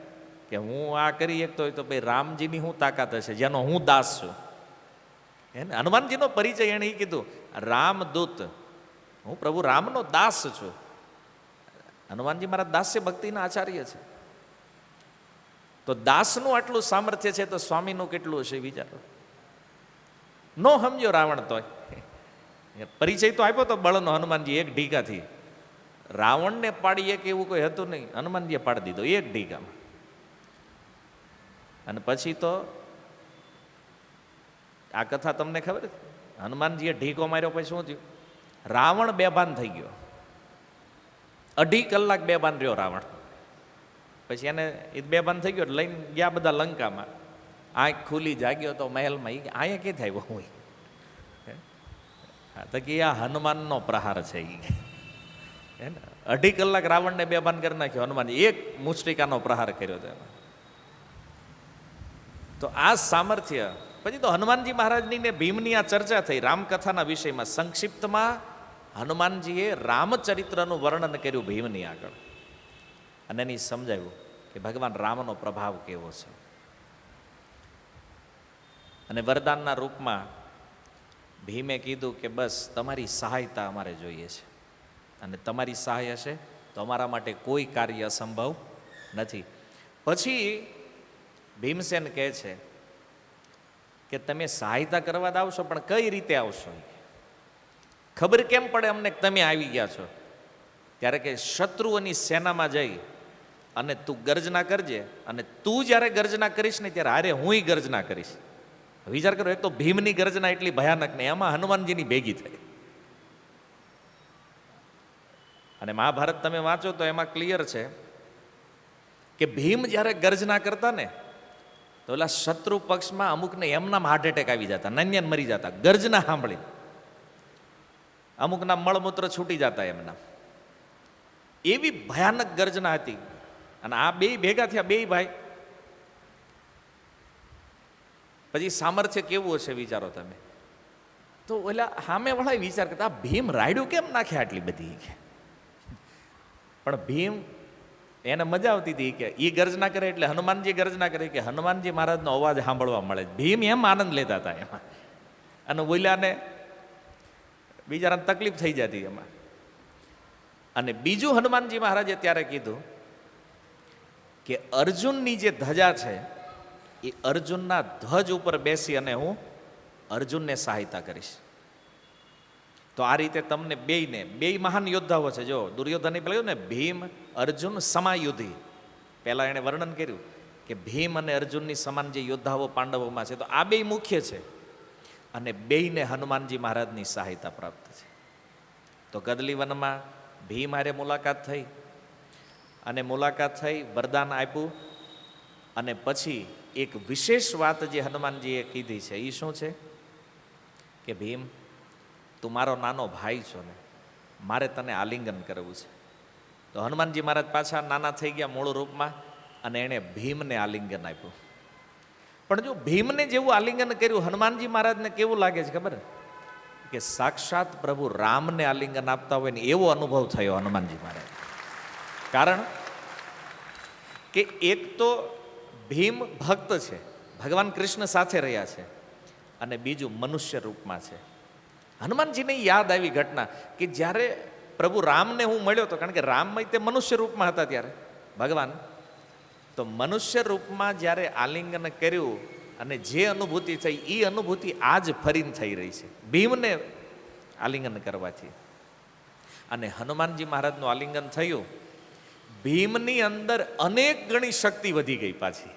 કે હું આ કરી શકતો હોય તો ભાઈ રામજીની શું તાકાત હશે જેનો હું દાસ છું. એને હનુમાનજીનો પરિચય એણે એ કીધું, રામદૂત, હું પ્રભુ રામનો દાસ છું. હનુમાનજી મારા દાસ્ય ભક્તિના આચાર્ય છે. તો દાસનું આટલું સામર્થ્ય છે તો સ્વામીનું કેટલું હશે વિચારો. નો સમજ્યો રાવણ, તો પરિચય તો આપ્યો તો બળનો હનુમાનજી એક ઢીકાથી. રાવણને પાડી એક એવું કોઈ હતું નહીં, હનુમાનજીએ પાડી દીધો એક ઢીકામાં. અને પછી તો આ કથા તમને ખબર, હનુમાનજીએ ઢીકો માર્યો પછી શું થયું? રાવણ બેભાન થઈ ગયો. 2.5 કલાક બેભાન રહ્યો રાવણ. પછી એને એ બેભાન થઈ ગયો, લઈને ગયા બધા લંકામાં. આંખ ખુલી જાગ્યો તો મહેલમાં. એ અહીંયા ક્યાંથી આવ્યો હોય? તો કે આ હનુમાનનો પ્રહાર છે. હે ને, 2.5 કલાક રાવણને બેભાન કરી નાખ્યો હનુમાનજી, એક મુષ્ટિકાનો પ્રહાર કર્યો હતો એમાં. તો આ સામર્થ્ય. પછી તો હનુમાનજી મહારાજની ને ભીમની આ ચર્ચા થઈ રામકથાના વિષયમાં. સંક્ષિપ્તમાં હનુમાનજીએ રામચરિત્રનું વર્ણન કર્યું ભીમની આગળ, અને એની સમજાવ્યું કે ભગવાન રામનો પ્રભાવ કેવો છે. અને વરદાનના રૂપમાં ભીમે કીધું કે બસ તમારી સહાયતા અમારે જોઈએ છે, અને તમારી સહાય હશે તો અમારા માટે કોઈ કાર્ય અસંભવ નથી. પછી ભીમસેન કહે છે કે તમે સહાયતા કરવા આવશો, પણ કઈ રીતે આવશો? ખબર કેમ પડે અમને કે તમે આવી ગયા છો? ત્યારે કે શત્રુઓની સેનામાં જઈ અને તું ગર્જના કરજે, અને તું જ્યારે ગર્જના કરીશ ને ત્યારે હારે હુંય ગર્જના કરીશ. વિચાર કરો, એક તો ભીમની ગર્જના એટલી ભયાનક ને એમાં હનુમાનજીની ભેગી થઈ. અને મહાભારત તમે વાંચો તો એમાં ક્લિયર છે કે ભીમ જ્યારે ગર્જના કરતા ને તો ઓલા શત્રુ પક્ષમાં અમુકને એમના હાર્ટ એટેક આવી જતા, નન્યાન મરી જતા ગર્જના સાંભળી. અમુકના મળમૂત્ર છૂટી જતા એમના. એવી ભયાનક ગર્જના હતી. અને આ બે ભેગા થયા, બે ભાઈ. પછી સામર્થ્ય કેવું હશે વિચારો તમે. તો ઓલા સામે વાળા વિચાર કરતા ભીમ રાયડું કેમ નાખે આટલી બધી? પણ ભીમ, એને મજા આવતી હતી કે એ ગર્જના કરે એટલે હનુમાનજી ગર્જના કરે કે હનુમાનજી મહારાજનો અવાજ સાંભળવા મળે. ભીમ એમ આનંદ લેતા હતા એમાં. અને ઓલાને બિચારાને તકલીફ થઈ જતી એમાં. અને બીજું હનુમાનજી મહારાજે ત્યારે કીધું કે અર્જુનની જે ધજા છે એ અર્જુનના ધ્વજ ઉપર બેસી અને હું અર્જુનને સહાયતા કરીશ. તો આ રીતે તમને બે મહાન યોદ્ધાઓ છે. જો દુર્યોધને પેલું ને ભીમ અર્જુન સમાયુદ્ધી, પહેલા એણે વર્ણન કર્યું કે ભીમ અને અર્જુનની સમાન જે યોદ્ધાઓ પાંડવોમાં છે, તો આ બે મુખ્ય છે. અને બેયને હનુમાનજી મહારાજની સહાયતા પ્રાપ્ત છે. તો કદલી વનમાં ભીમ હારે મુલાકાત થઈ, અને મુલાકાત થઈ, વરદાન આપ્યું. અને પછી એક વિશેષ વાત જે હનુમાનજીએ કીધી છે એ શું છે કે ભીમ, તું મારો નાનો ભાઈ છો ને, મારે તને આલિંગન કરવું છે. તો હનુમાનજી મહારાજ પાછા નાના થઈ ગયા મૂળ રૂપમાં, અને એણે ભીમને આલિંગન આપ્યું. પણ જો ભીમને જેવું આલિંગન કર્યું, હનુમાનજી મહારાજને કેવું લાગે છે ખબર? કે સાક્ષાત પ્રભુ રામને આલિંગન આપતા હોય ને એવો અનુભવ થયો હનુમાનજી મહારાજ. કારણ કે એક તો ભીમ ભક્ત છે, ભગવાન કૃષ્ણ સાથે રહ્યા છે, અને બીજું મનુષ્ય રૂપમાં છે. હનુમાનજીને યાદ આવી ઘટના કે જ્યારે પ્રભુ રામને હું મળ્યો હતો, કારણ કે રામમય તે મનુષ્ય રૂપમાં હતા ત્યારે ભગવાન, તો મનુષ્ય રૂપમાં જ્યારે આલિંગન કર્યું અને જે અનુભૂતિ થઈ એ અનુભૂતિ આજ ફરીને થઈ રહી છે ભીમને આલિંગન કરવાથી. અને હનુમાનજી મહારાજનું આલિંગન થયું ભીમની અંદર અનેક ગણી શક્તિ વધી ગઈ પાછી.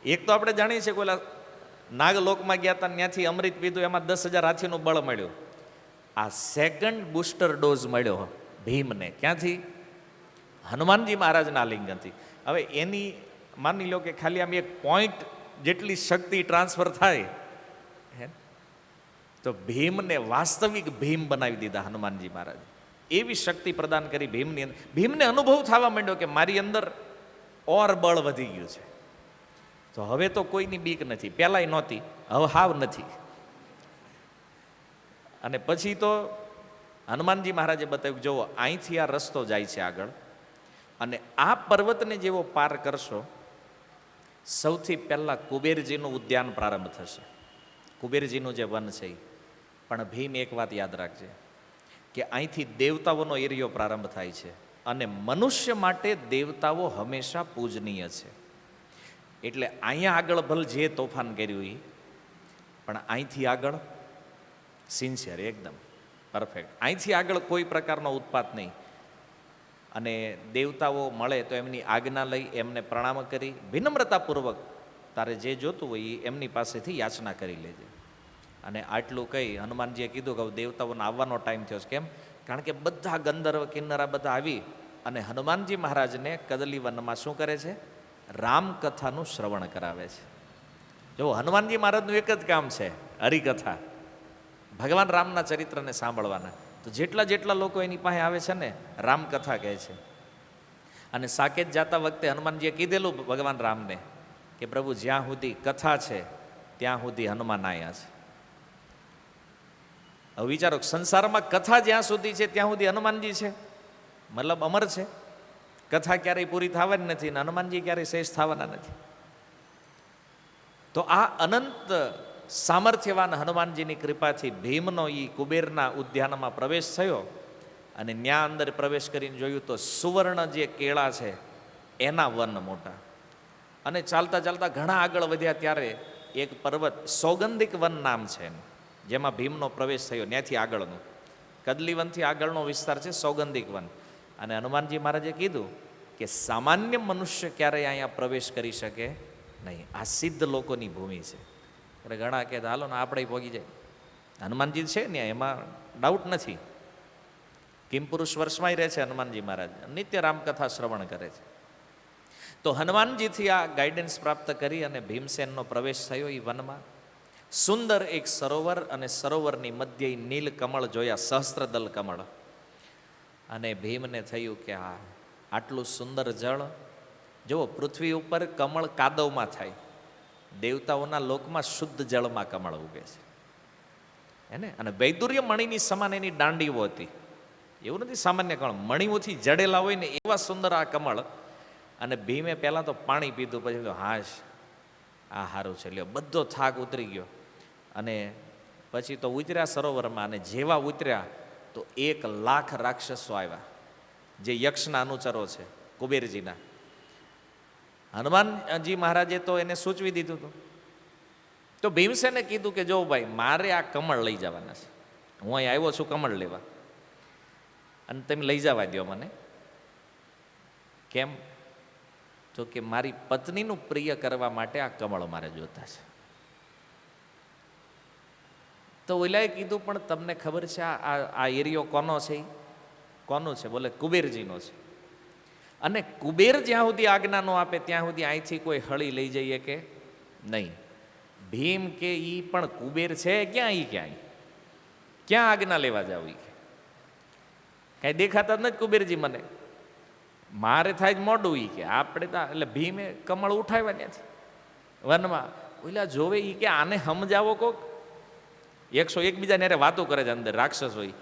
એક તો આપણે જાણીએ છીએ કે ઓલા નાગલોકમાં ગયા હતા, ત્યાંથી અમૃત પીધું, એમાં 10,000 હાથીનું બળ મળ્યું. આ સેકન્ડ બુસ્ટર ડોઝ મળ્યો ભીમને. ક્યાંથી? હનુમાનજી મહારાજના આલિંગનથી. હવે એની માની લો કે ખાલી આમ એક પોઈન્ટ જેટલી શક્તિ ટ્રાન્સફર થાય, તો ભીમને વાસ્તવિક ભીમ બનાવી દીધા હનુમાનજી મહારાજ. એવી શક્તિ પ્રદાન કરી ભીમની અંદર. ભીમને અનુભવ થવા માંડ્યો કે મારી અંદર ઓર બળ વધી ગયું છે. તો હવે તો કોઈની બીક નથી, પહેલાંય નહોતી, હવે હાવ નથી. અને પછી તો હનુમાનજી મહારાજે બતાવ્યું, જુઓ અહીંથી આ રસ્તો જાય છે આગળ, અને આ પર્વતને જેવો પાર કરશો, સૌથી પહેલાં કુબેરજીનું ઉદ્યાન પ્રારંભ થશે, કુબેરજીનું જે વન છે. પણ ભીમ એક વાત યાદ રાખજે કે અહીંથી દેવતાઓનો એરિયો પ્રારંભ થાય છે, અને મનુષ્ય માટે દેવતાઓ હંમેશા પૂજનીય છે. એટલે અહીંયા આગળ ભલે જે તોફાન કર્યું એ, પણ અહીંથી આગળ સિન્સિયર, એકદમ પરફેક્ટ. અહીંથી આગળ કોઈ પ્રકારનો ઉત્પાત નહીં. અને દેવતાઓ મળે તો એમની આજ્ઞા લઈ એમને પ્રણામ કરી વિનમ્રતાપૂર્વક તારે જે જોતું હોય એ એમની પાસેથી યાચના કરી લેજે. અને આટલું કહી હનુમાનજીએ કીધું કે દેવતાઓનો આવવાનો ટાઈમ થયો છે. કેમ? કારણ કે બધા ગંધર્વ કિન્નરા બધા આવી અને હનુમાનજી મહારાજને કદલી વનમાં શું કરે છે? રામકથાનું શ્રવણ કરાવે છે. જો હનુમાનજી મહારાજનું એક જ કામ છે, હરિકથા, ભગવાન રામના ચરિત્રને સાંભળવાના. તો જેટલા જેટલા લોકો એની પાસે આવે છે ને, રામકથા કહે છે. અને સાકેત જતા વખતે હનુમાનજીએ કીધેલું ભગવાન રામને કે પ્રભુ જ્યાં સુધી કથા છે ત્યાં સુધી હનુમાન આવ્યા છે. હવે વિચારો, સંસારમાં કથા જ્યાં સુધી છે ત્યાં સુધી હનુમાનજી છે, મતલબ અમર છે. કથા ક્યારેય પૂરી થવાની નથી ને હનુમાનજી ક્યારેય શેષ થવાના નથી. તો આ અનંત સામર્થ્યવાન હનુમાનજીની કૃપાથી ભીમનો એ કુબેરના ઉદ્યાનમાં પ્રવેશ થયો. અને ન્યા અંદર પ્રવેશ કરીને જોયું તો સુવર્ણ જે કેળા છે એના વન મોટા. અને ચાલતા ચાલતા ઘણા આગળ વધ્યા ત્યારે એક પર્વત સૌગંધિક વન નામ છે એનું, જેમાં ભીમનો પ્રવેશ થયો. ત્યાંથી આગળનું કદલી વનથી આગળનો વિસ્તાર છે સૌગંધિક વન. અને હનુમાનજી મહારાજે કીધું કે સામાન્ય મનુષ્ય ક્યારેય અહીંયા પ્રવેશ કરી શકે નહીં, આ સિદ્ધ લોકોની ભૂમિ છે. એટલે ઘણા કહે હાલો ને આપણે પહોંચી જાય. હનુમાનજી છે ને એમાં ડાઉટ નથી. કિમપુરુષ વર્ષમાં રહે છે હનુમાનજી મહારાજ, નિત્ય રામકથા શ્રવણ કરે છે. તો હનુમાનજીથી આ ગાઈડન્સ પ્રાપ્ત કરી અને ભીમસેનનો પ્રવેશ થયો એ વનમાં. સુંદર એક સરોવર, અને સરોવરની મધ્યે નીલ કમળ જોયા, સહસ્ત્રદલ કમળ. અને ભીમને થયું કે આ આટલું સુંદર જળ, જુઓ પૃથ્વી ઉપર કમળ કાદવમાં થાય, દેવતાઓના લોકમાં શુદ્ધ જળમાં કમળ ઉગે છે એને. અને વૈદુર્ય મણીની સમાન એની દાંડીઓ હતી. એવું નથી સામાન્ય કમળ, મણીઓથી જડેલા હોય ને એવા સુંદર આ કમળ. અને ભીમે પહેલાં તો પાણી પીધું, પછી હાશ આ સારું છે, લ્યો બધો થાક ઉતરી ગયો. અને પછી તો ઉતર્યા સરોવરમાં. અને જેવા ઉતર્યા તો 1,00,000 રાક્ષસો આવ્યા, જે યક્ષના અનુચરો છે કુબેરજીના. હનુમાનજી મહારાજે તો એને સૂચવી દીધું હતું. તો ભીમસેને કીધું કે જો ભાઈ મારે આ કમળ લઈ જવાના છે, હું અહીં આવ્યો છું કમળ લેવા, અને તમે લઈ જવા દો મને. કેમ? તો કે મારી પત્નીનું પ્રિય કરવા માટે આ કમળ મારે જોતા છે. તો ઓલાએ કીધું પણ તમને ખબર છે આ એરિયો કોનો છે? કોનો છે? બોલે કુબેરજીનો છે. અને કુબેર જ્યાં સુધી આજ્ઞા ન આપે ત્યાં સુધી અહીંથી કોઈ હળી લઈ જઈએ કે નહીં. ભીમ કે ઈ પણ કુબેર છે ક્યાં? ઈ ક્યાં આજ્ઞા લેવા જાવ? ઈ કાંઈ દેખાતા જ નથી કુબેરજી મને, મારે થાય જ મોડું. ઈ કે આપણે તો એટલે ભીમે કમળ ઉઠાવ્યા ત્યાંથી વનમાં. ઓલા જોવે ઈ કે આને સમજાવો કોક. 101 બીજાને અરે વાતો કરે છે અંદર રાક્ષસ હોય.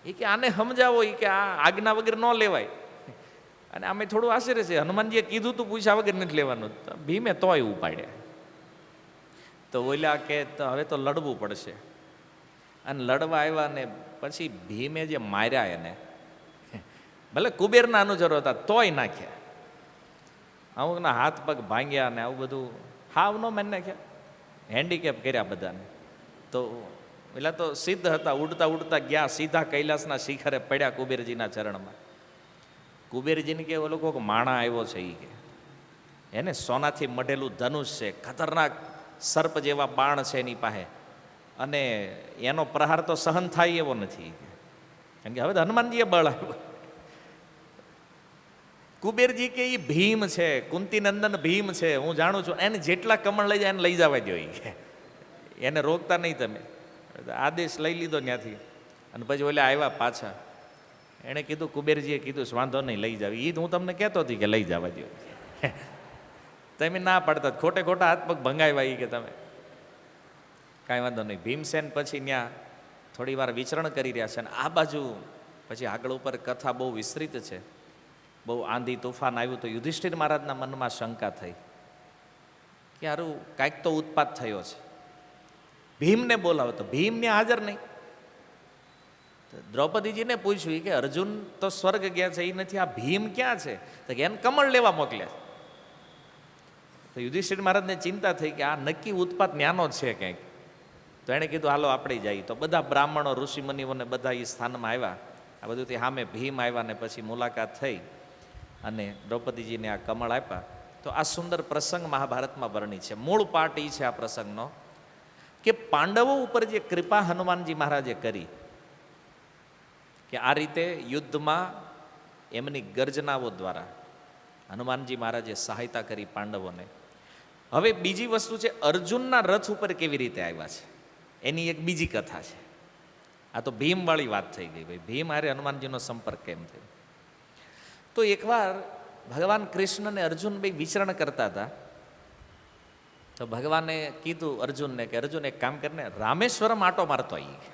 એ કે આને સમજાવો, એ કે આ આજ્ઞા વગર ન લેવાય. અને આમે થોડું આશ્ચર્ય છે, હનુમાનજીએ કીધું તું પૂછ્યા વગર નથી લેવાનું. ભીમે તોય ઉપાડ્યા. તો ઓલા કે હવે તો લડવું પડશે. અને લડવા આવ્યા ને પછી ભીમે જે માર્યા એને, ભલે કુબેરના અનુચરો હતા તોય નાખ્યા. અમુકના હાથ પગ ભાંગ્યા ને આવું બધું હાવ નો મેં નાખ્યા, હેન્ડીકેપ કર્યા બધાને. તો પેલા તો સિદ્ધ હતા, ઉડતા ઉડતા ગયા સીધા કૈલાસના શિખરે પડ્યા કુબેરજીના ચરણમાં. કુબેરજીને કે ઓલો કોઈક માણા આવ્યો છે એ કે એને સોનાથી મઢેલું ધનુષ છે, ખતરનાક સર્પ જેવા બાણ છે એની પાસે, અને એનો પ્રહાર તો સહન થાય એવો નથી, કારણ કે હવે હનુમાનજીએ બળ આવ્યું. કુબેરજી કે એ ભીમ છે, કુંતીનંદન ભીમ છે, હું જાણું છું, એને જેટલા કમળ લઈ જાય એને લઈ જવા દો, એને રોકતા નહીં તમે. આદેશ લઈ લીધો ત્યાંથી, અને પછી ઓલા આવ્યા પાછા, એણે કીધું, કુબેરજીએ કીધું વાંધો નહીં લઈ જાવ, એ હું તમને કહેતો હતી કે લઈ જવા દો, તમે ના પાડતા, ખોટે ખોટા હાથ પગ ભંગાવ્યા એ કે તમે કાંઈ વાંધો નહીં. ભીમસેન પછી ત્યાં થોડી વાર વિચરણ કરી રહ્યા છે, અને આ બાજુ પછી આગળ ઉપર કથા બહુ વિસ્તૃત છે. બહુ આંધી તોફાન આવ્યું તો યુધિષ્ઠિર મહારાજના મનમાં શંકા થઈ કે હારું કાંઈક તો ઉત્પાત થયો છે. ભીમને બોલાવો તો ભીમ ને હાજર નહીં. દ્રૌપદીજીને પૂછ્યું કે અર્જુન તો સ્વર્ગ ગયા છે, એ નથી, આ ભીમ ક્યાં છે? તો કે એને કમળ લેવા મોકલ્યા. તો યુધિષ્ઠિર મહારાજને ચિંતા થઈ કે આ નક્કી ઉત્પાત ન્યાનો જ છે કંઈક. તો એણે કીધું હાલો આપણે જઈએ. તો બધા બ્રાહ્મણો ઋષિમુનિઓને બધા એ સ્થાનમાં આવ્યા. આ બધુંથી સામે ભીમ આવ્યા ને પછી મુલાકાત થઈ અને દ્રૌપદીજીને આ કમળ આપ્યા. તો આ સુંદર પ્રસંગ મહાભારતમાં વર્ણિત છે. મૂળ પાઠ એ છે આ પ્રસંગનો કે પાંડવો ઉપર જે કૃપા હનુમાનજી મહારાજે કરી કે આ રીતે યુદ્ધમાં એમની ગર્જનાઓ દ્વારા હનુમાનજી મહારાજે સહાયતા કરી પાંડવોને. હવે બીજી વસ્તુ છે, અર્જુનના રથ ઉપર કેવી રીતે આવ્યા છે એની એક બીજી કથા છે. આ તો ભીમવાળી વાત થઈ ગઈ. ભાઈ ભીમ હારે હનુમાનજીનો સંપર્ક કેમ થયો? તો એકવાર ભગવાન કૃષ્ણ અને અર્જુન ભાઈ વિચરણ કરતા હતા. તો ભગવાને કીધું અર્જુનને કે અર્જુન એક કામ કરીને રામેશ્વરમ આટો મારતો આવી.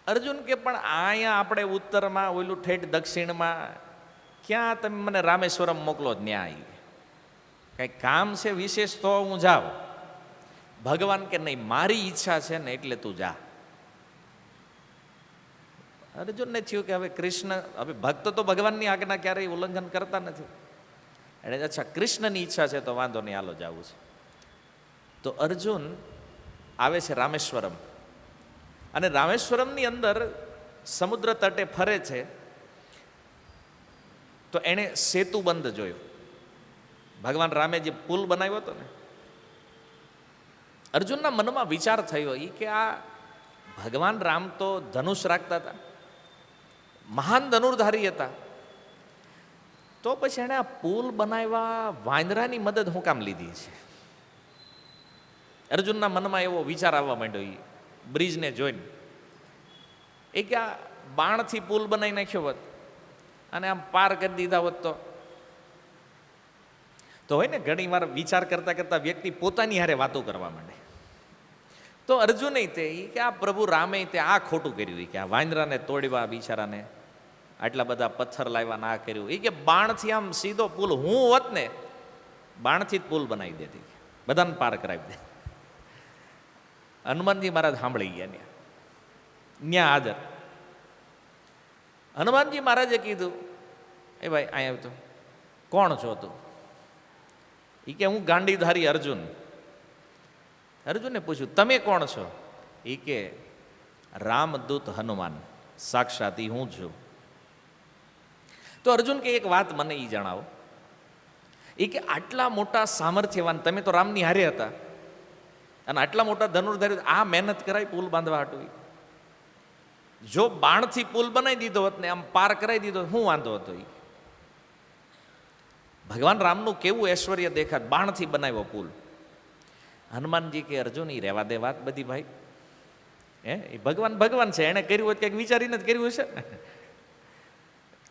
અર્જુન કે પણ અહીંયા આપણે ઉત્તરમાં ઓલું ઠેઠ દક્ષિણમાં ક્યાં તમે મને રામેશ્વરમ મોકલો જ ન્યા આવી, કંઈ કામ છે વિશેષ તો હું જાઉં. ભગવાન કે નહીં, મારી ઈચ્છા છે ને એટલે તું જા. અર્જુનને થયું કે હવે કૃષ્ણ, હવે ભક્ત તો ભગવાનની આજ્ઞા ક્યારેય ઉલ્લંઘન કરતા નથી. એટલે અચ્છા કૃષ્ણની ઈચ્છા છે તો વાંધો નહીં, હાલો જવું છે. તો અર્જુન આવે છે રામેશ્વરમ, અને રામેશ્વરમની અંદર સમુદ્ર તટે ફરે છે. તો એણે સેતુ બંધ જોયો. ભગવાન રામે જે પુલ બનાવ્યો હતો ને, અર્જુનના મનમાં વિચાર થયો એ કે આ ભગવાન રામ તો ધનુષ રાખતા હતા, મહાન ધનુર્ધારી હતા, તો પછી એણે આ પુલ બનાવ્યા વાંદરાની મદદ હું કામ લીધી છે? અર્જુનના મનમાં એવો વિચાર આવવા માંડ્યો એ બ્રિજને જોઈને. એ કે આ બાણથી પુલ બનાવી નાખ્યો હોત અને આમ પાર કરી દીધા હોત તો હોય ને, ઘણી વાર વિચાર કરતા કરતા વ્યક્તિ પોતાની હારે વાતો કરવા માંડે. તો અર્જુને તે કે આ પ્રભુ રામે તે આ ખોટું કર્યું, કે આ વાંદરાને તોડવા બિચારાને આટલા બધા પથ્થર લાવ્યા ના કર્યું. એ કે બાણથી આમ સીધો પુલ હું હોત ને, બાણથી જ પુલ બનાવી દેતી, બધાને પાર કરાવી દે. હનુમાનજી મહારાજ સાંભળી ગયા ત્યાં હાજર. હનુમાનજી મહારાજે કીધું, એ ભાઈ અહીંયા તો કોણ છો તું? એ કે હું ગાંડીધારી અર્જુન. અર્જુને પૂછ્યું તમે કોણ છો? એ કે રામદૂત હનુમાન, સાક્ષાત ઈ હું છું. તો અર્જુન કે એક વાત મને એ જણાવો, એ કે આટલા મોટા સામર્થ્યવાન તમે તો રામની હારે હતા, અને આટલા મોટા ધનુર્ધારી આ મહેનત કરાય પુલ બાંધવા હાટું? જો બાણથી પુલ બનાવી દીધો હોત ને, આમ પાર કરાવી દીધો, શું વાંધો હતો? એ ભગવાન રામનું કેવું ઐશ્વર્ય દેખાત, બાણથી બનાવ્યો પુલ. હનુમાનજી કે અર્જુન એ રહેવા દે વાત બધી ભાઈ, એ ભગવાન ભગવાન છે, એણે કર્યું હોય કંઈક વિચારીને જ કર્યું હશે ને.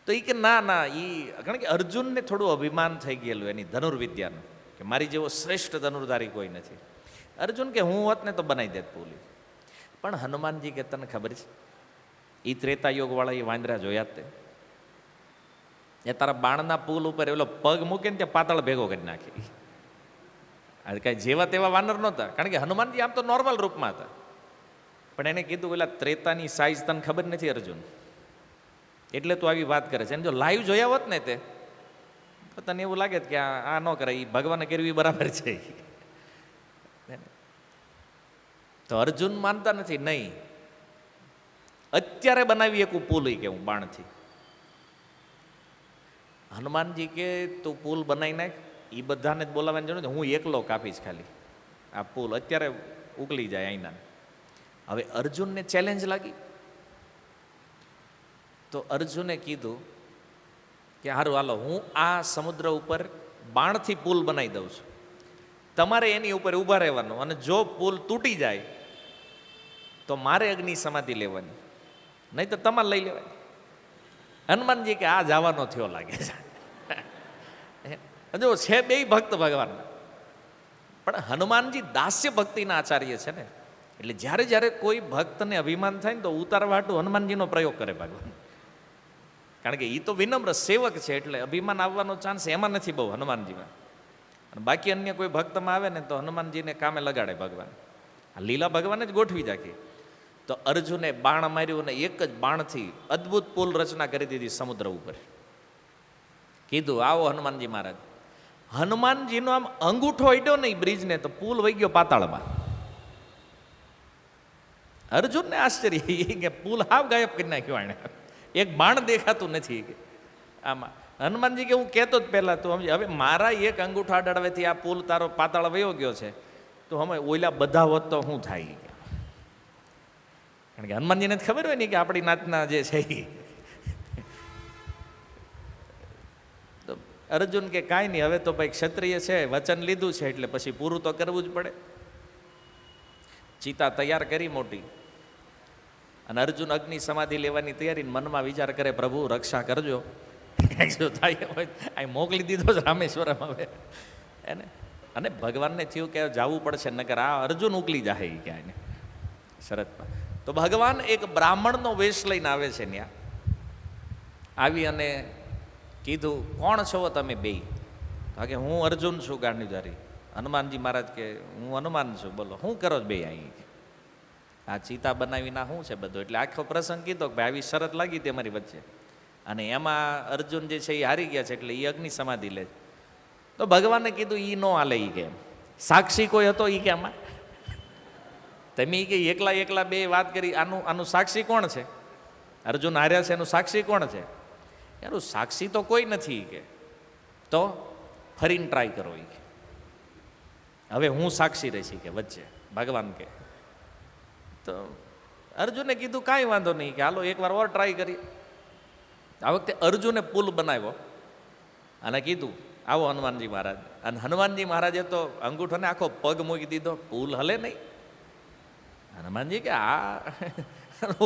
તો એ કે ના ના, એ કારણ કે અર્જુનને થોડું અભિમાન થઈ ગયેલું એની ધનુર્વિદ્યાનું, કે મારી જેવો શ્રેષ્ઠ ધનુર્ધારી કોઈ નથી. અર્જુન કે હું હોત ને તો બનાવી દેત પુલ. પણ હનુમાનજી કે તને ખબર છે એ ત્રેતા યુગ વાળા એ વાંદરા જોયા જ તે, એ તારા બાણના પુલ ઉપર એલો પગ મૂકે ને ત્યાં પાતળ ભેગો કરી નાખી. કાંઈ જેવા તેવા વાનર નહોતા, કારણ કે હનુમાનજી આમ તો નોર્મલ રૂપમાં હતા. પણ એને કીધું પેલા ત્રેતાની સાઈઝ તને ખબર નથી અર્જુન, એટલે તું આવી વાત કરે છે. અને જો લાઈવ જોયા હોત ને તે તો તને એવું લાગે કે આ ન કરે, એ ભગવાને કર્યું એ બરાબર છે. તો અર્જુન માનતા નથી, નહીં અત્યારે બનાવી એકું પુલ કે હું બાણથી. હનુમાનજી કે તું પુલ બનાવી નાખ, એ બધાને જ બોલાવવાની જરૂર નથી, હું એકલો કાપીશ ખાલી આ પુલ, અત્યારે ઉકલી જાય અહીંના. હવે અર્જુનને ચેલેન્જ લાગી, તો અર્જુને કીધું કે સારું હાલો, હું આ સમુદ્ર ઉપર બાણથી પુલ બનાવી દઉં છું, તમારે એની ઉપર ઊભા રહેવાનું, અને જો પુલ તૂટી જાય તો મારે અગ્નિ સમાધિ લેવાની, નહીં તો તમારે લઈ લેવાની. હનુમાનજી કે આ જવાનો થયો લાગે છે. જો છે બે ભક્ત ભગવાન, પણ હનુમાનજી દાસ્ય ભક્તિના આચાર્ય છે ને, એટલે જ્યારે જ્યારે કોઈ ભક્તને અભિમાન થાય ને તો ઉતારવા હાટુ હનુમાનજીનો પ્રયોગ કરે ભગવાન. કારણ કે એ તો વિનમ્ર સેવક છે, એટલે અભિમાન આવવાનો ચાન્સ એમાં નથી બહુ હનુમાનજીમાં. અને બાકી અન્ય કોઈ ભક્તમાં આવે ને તો હનુમાનજીને કામે લગાડે ભગવાન. આ લીલા ભગવાને જ ગોઠવી રાખી. તો અર્જુને બાણ માર્યું અને એક જ બાણથી અદ્ભુત પુલ રચના કરી દીધી સમુદ્ર ઉપર. કીધું આવો હનુમાનજી મહારાજ. હનુમાનજીનો આમ અંગૂઠો અડ્યો ને બ્રિજને તો પુલ વહી ગયો પાતાળમાં. અર્જુનને આશ્ચર્ય કે પુલ હાવ ગાયબ કરી નાખ્યો આણે, એક બાણ દેખાતું નથી આમાં. હનુમાનજી કે હું કહેતો જ પહેલા તું સમજ, હવે મારા એક અંગૂઠા અડાડવાથી આ પુલ તારો પાતાળ વયો ગયો છે, તો અમે ઓલા બધા હોત તો શું થાય? કારણ કે હનુમાનજીને ખબર હોય ને કે આપણી નાતના જે છે એ. તો અર્જુન કે કાંઈ નહીં, હવે તો ભાઈ ક્ષત્રિય છે, વચન લીધું છે એટલે પછી પૂરું તો કરવું જ પડે. ચિતા તૈયાર કરી મોટી, અને અર્જુન અગ્નિ સમાધિ લેવાની તૈયારી, મનમાં વિચાર કરે પ્રભુ રક્ષા કરજો, શું થાય હોય અહીં મોકલી દીધો છે રામેશ્વરમ હવે એને. અને ભગવાનને થયું કે જવું પડશે, નકર આ અર્જુન ઉકલી જાય ક્યાંય શરતમાં. તો ભગવાન એક બ્રાહ્મણનો વેશ લઈને આવે છે ત્યાં આવી, અને કીધું કોણ છો તમે બે? કે હું અર્જુન છું ગાંડીધારી. હનુમાનજી મહારાજ કે હું હનુમાન છું, બોલો શું કરો છો બે અહીં? આ ચિતા બનાવીના શું છે બધું, એટલે આખો પ્રસંગ કીધો કે ભાઈ આવી શરત લાગી હતી અમારી વચ્ચે, અને એમાં અર્જુન જે છે એ હારી ગયા છે એટલે એ અગ્નિ સમાધિ લે. તો ભગવાને કીધું એ નો હાલે, એ કે સાક્ષી કોઈ હતો એ કે આમાં તમે કે એકલા એકલા બે વાત કરી, આનું સાક્ષી કોણ છે? અર્જુન હાર્યા છે એનું સાક્ષી કોણ છે? યાર સાક્ષી તો કોઈ નથી કે, તો ફરીને ટ્રાય કરો એ કે હવે હું સાક્ષી રહીશ કે વચ્ચે ભગવાન કે. તો અર્જુને કીધું કાંઈ વાંધો નહીં કે હાલો એકવાર ઓર ટ્રાય કરી. આ વખતે અર્જુને પુલ બનાવ્યો અને કીધું આવો હનુમાનજી મહારાજ. અને હનુમાનજી મહારાજે તો અંગૂઠોને આખો પગ મૂકી દીધો, પુલ હલે નહીં. હનુમાનજી કે આ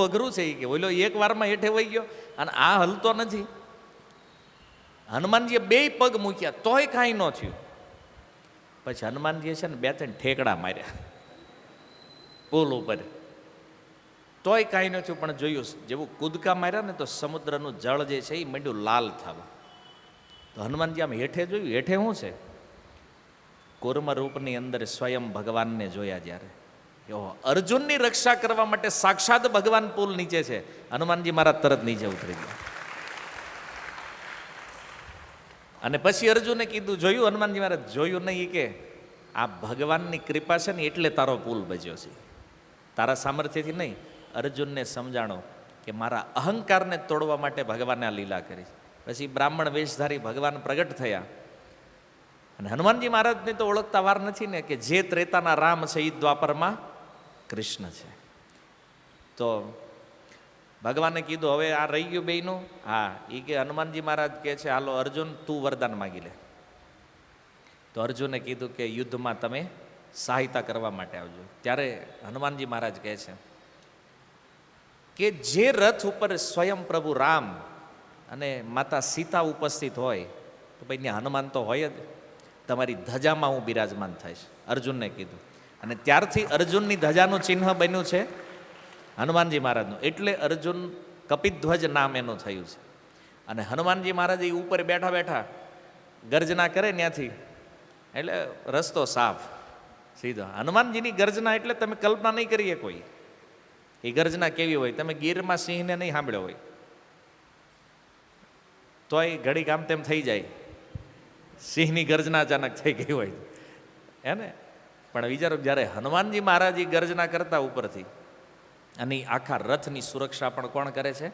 અઘરું છે કે ઓલો એક વારમાં હેઠે વહી ગયો અને આ હલતો નથી. હનુમાનજીએ બે પગ મૂક્યા તોય કાંઈ ન થયું. પછી હનુમાનજીએ છે ને બે ત્રણ ઠેકડા માર્યા પુલ ઉપર, તોય કાંઈ ન થયું. પણ જોયું જેવું કૂદકા માર્યા ને તો સમુદ્રનું જળ જે છે એ મંડ્યું લાલ થવા. તો હનુમાનજી આમ હેઠે જોયું, હેઠે શું છે? કુર્મ રૂપની અંદર સ્વયં ભગવાનને જોયા. જ્યારે અર્જુનની રક્ષા કરવા માટે સાક્ષાત ભગવાન પુલ નીચે છે, હનુમાનજી મહારાજ તરત નીચે ઉતરી ગયા. અને પછી અર્જુને કીધું જોયું? હનુમાનજી મહારાજ જોયું નહીં કે આ ભગવાનની કૃપા છે ને એટલે તારો પુલ બચ્યો છે, તારા સામર્થ્યથી નહીં. અર્જુનને સમજાણો કે મારા અહંકારને તોડવા માટે ભગવાને આ લીલા કરી. પછી બ્રાહ્મણ વેશધારી ભગવાન પ્રગટ થયા. અને હનુમાનજી મહારાજને તો ઓળખતા વાર નથી ને કે જે ત્રેતાના રામ છે એ દ્વાપરમાં કૃષ્ણ છે. તો ભગવાને કીધું હવે આ રહી ગયું બેયનું. હા, એ કે હનુમાનજી મહારાજ કહે છે હાલો અર્જુન તું વરદાન માગી લે. તો અર્જુને કીધું કે યુદ્ધમાં તમે સહાયતા કરવા માટે આવજો. ત્યારે હનુમાનજી મહારાજ કહે છે કે જે રથ ઉપર સ્વયં પ્રભુ રામ અને માતા સીતા ઉપસ્થિત હોય તો ભાઈ ત્યાં હનુમાન તો હોય જ. તમારી ધજામાં હું બિરાજમાન થઈશ, અર્જુનને કીધું. અને ત્યારથી અર્જુનની ધજાનું ચિહ્ન બન્યું છે હનુમાનજી મહારાજનું, એટલે અર્જુન કપિધ્વજ નામ એનું થયું છે. અને હનુમાનજી મહારાજ એ ઉપર બેઠા બેઠા ગર્જના કરે ત્યાંથી એટલે રસ્તો સાફ સીધો. હનુમાનજીની ગર્જના એટલે તમે કલ્પના નહીં કરીએ કોઈ, એ ગર્જના કેવી હોય તમે ગીરમાં સિંહને નહીં સાંભળ્યો હોય તોય ઘડીક આમ તેમ થઈ જાય, સિંહની ગર્જના અચાનક થઈ ગઈ હોય હે ને. પણ વિચારો જ્યારે હનુમાનજી મહારાજ ગર્જના કરતા ઉપરથી, અને આખા રથની સુરક્ષા પણ કોણ કરે છે?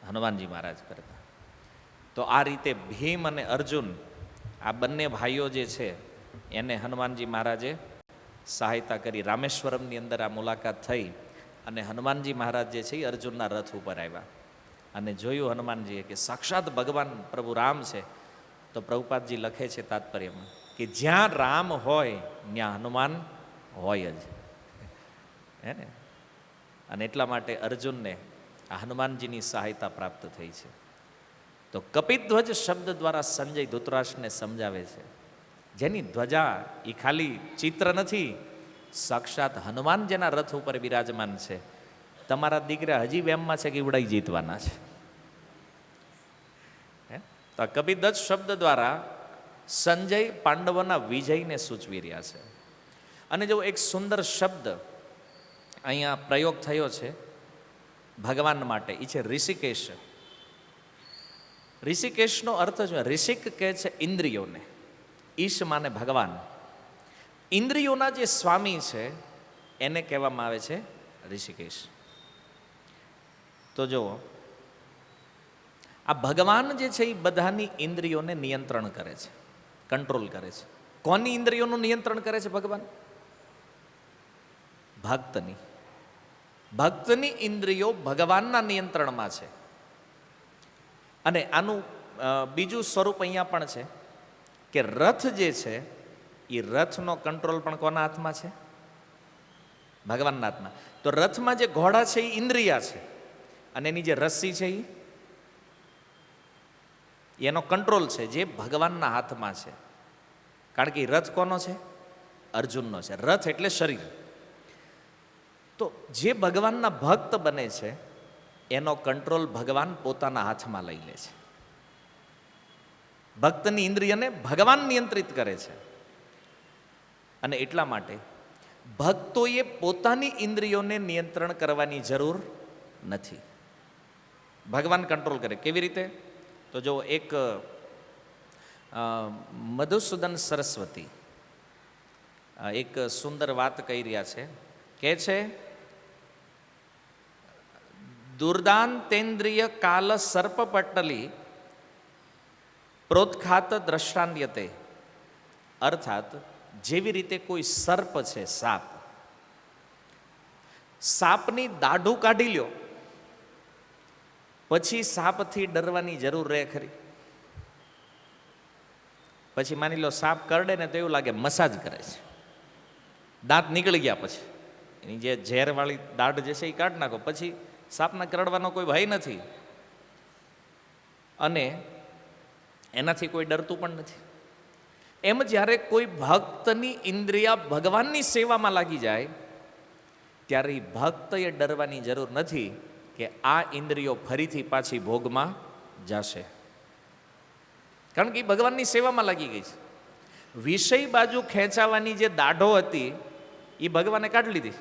હનુમાનજી મહારાજ કરતા. તો તો આ રીતે ભીમ અને અર્જુન આ બંને ભાઈઓ જે છે એને હનુમાનજી મહારાજે સહાયતા કરી. રામેશ્વરમની અંદર આ મુલાકાત થઈ અને હનુમાનજી મહારાજ જે છે એ અર્જુનના રથ ઉપર આવ્યા અને જોયું હનુમાનજીએ કે સાક્ષાત ભગવાન પ્રભુ રામ છે. તો પ્રભુપાદજી લખે છે તાત્પર્યમાં કે જ્યાં રામ હોય ત્યાં હનુમાન હોય જ, હે ને. અને એટલા માટે અર્જુનને આ હનુમાનજીની સહાયતા પ્રાપ્ત થઈ છે. તો કપિધ્વજ શબ્દ દ્વારા સંજય ધૃતરાષ્ટ્રને સમજાવે છે જેની ધ્વજા એ ખાલી ચિત્ર નથી, સાક્ષાત હનુમાન જેના રથ ઉપર બિરાજમાન છે. તમારા દીકરા હજી વેમમાં છે કે ઉડાઈ જીતવાના છે. તો કપિધ્વજ શબ્દ દ્વારા સંજય પાંડવોના વિજયને સૂચવી રહ્યા છે. અને જો એક સુંદર શબ્દ અહીંયા પ્રયોગ થયો છે ભગવાન માટે, એ છે ઋષિકેશ. ઋષિકેશનો અર્થ શું? ઋષિક કહે છે ઇન્દ્રિયોને, ઈશ માને ભગવાન. ઇન્દ્રિયોના જે સ્વામી છે એને કહેવામાં આવે છે ઋષિકેશ. તો જો આ ભગવાન જે છે એ બધાની ઇન્દ્રિયોને નિયંત્રણ કરે છે, કંટ્રોલ કરે છે. કોની ઇન્દ્રિયોનું નિયંત્રણ કરે છે ભગવાન? ભક્તની. ભક્તની ઇન્દ્રિયો ભગવાનના નિયંત્રણમાં છે. અને આનું બીજું સ્વરૂપ અહીંયા પણ છે કે રથ જે છે એ રથનો કંટ્રોલ પણ કોના હાથમાં છે? ભગવાનના હાથમાં. તો રથમાં જે ઘોડા છે એ ઇન્દ્રિયા છે અને એની જે રસ્સી છે એનો કંટ્રોલ છે જે ભગવાનના હાથમાં છે. કારણ કે રથ કોનો છે? અર્જુનનો છે. રથ એટલે શરીર. તો જે ભગવાનના ભક્ત બને છે એનો કંટ્રોલ ભગવાન પોતાના હાથમાં લઈ લે છે. ભક્તની ઇન્દ્રિયને ભગવાન નિયંત્રિત કરે છે. અને એટલા માટે ભક્તોએ પોતાની ઇન્દ્રિયોને નિયંત્રણ કરવાની જરૂર નથી, ભગવાન કંટ્રોલ કરે. કેવી રીતે? તો જો એક મધુસૂદન સરસ્વતી એક સુંદર વાત કહી રહ્યા છે, કે છે દુર્દાંતેન્દ્રિય કાલ સર્પ પટ્ટલી પ્રોત્ખાત દ્રષ્ટાન્યતે. અર્થાત જેવી રીતે કોઈ સર્પ છે, સાપ, સાપની દાઢું કાઢી લ્યો પછી સાપથી ડરવાની જરૂર રહે ખરી? પછી માની લો સાપ કરડે ને તો એવું લાગે મસાજ કરે છે. દાંત નીકળી ગયા પછી એની જે ઝેરવાળી દાઢ જે છે એ કાઢી નાખો, પછી સાપના કરડવાનો કોઈ ભય નથી અને એનાથી કોઈ ડરતું પણ નથી. એમ જ્યારે કોઈ ભક્તની ઇન્દ્રિયા ભગવાનની સેવામાં લાગી જાય ત્યારે ભક્તએ ડરવાની જરૂર નથી કે આ ઇન્દ્રિયો ફરીથી પાછી ભોગમાં જશે, કારણ કે એ ભગવાનની સેવામાં લાગી ગઈ છે. વિષય બાજુ ખેંચાવાની જે દાઢો હતી એ ભગવાને કાઢી લીધી.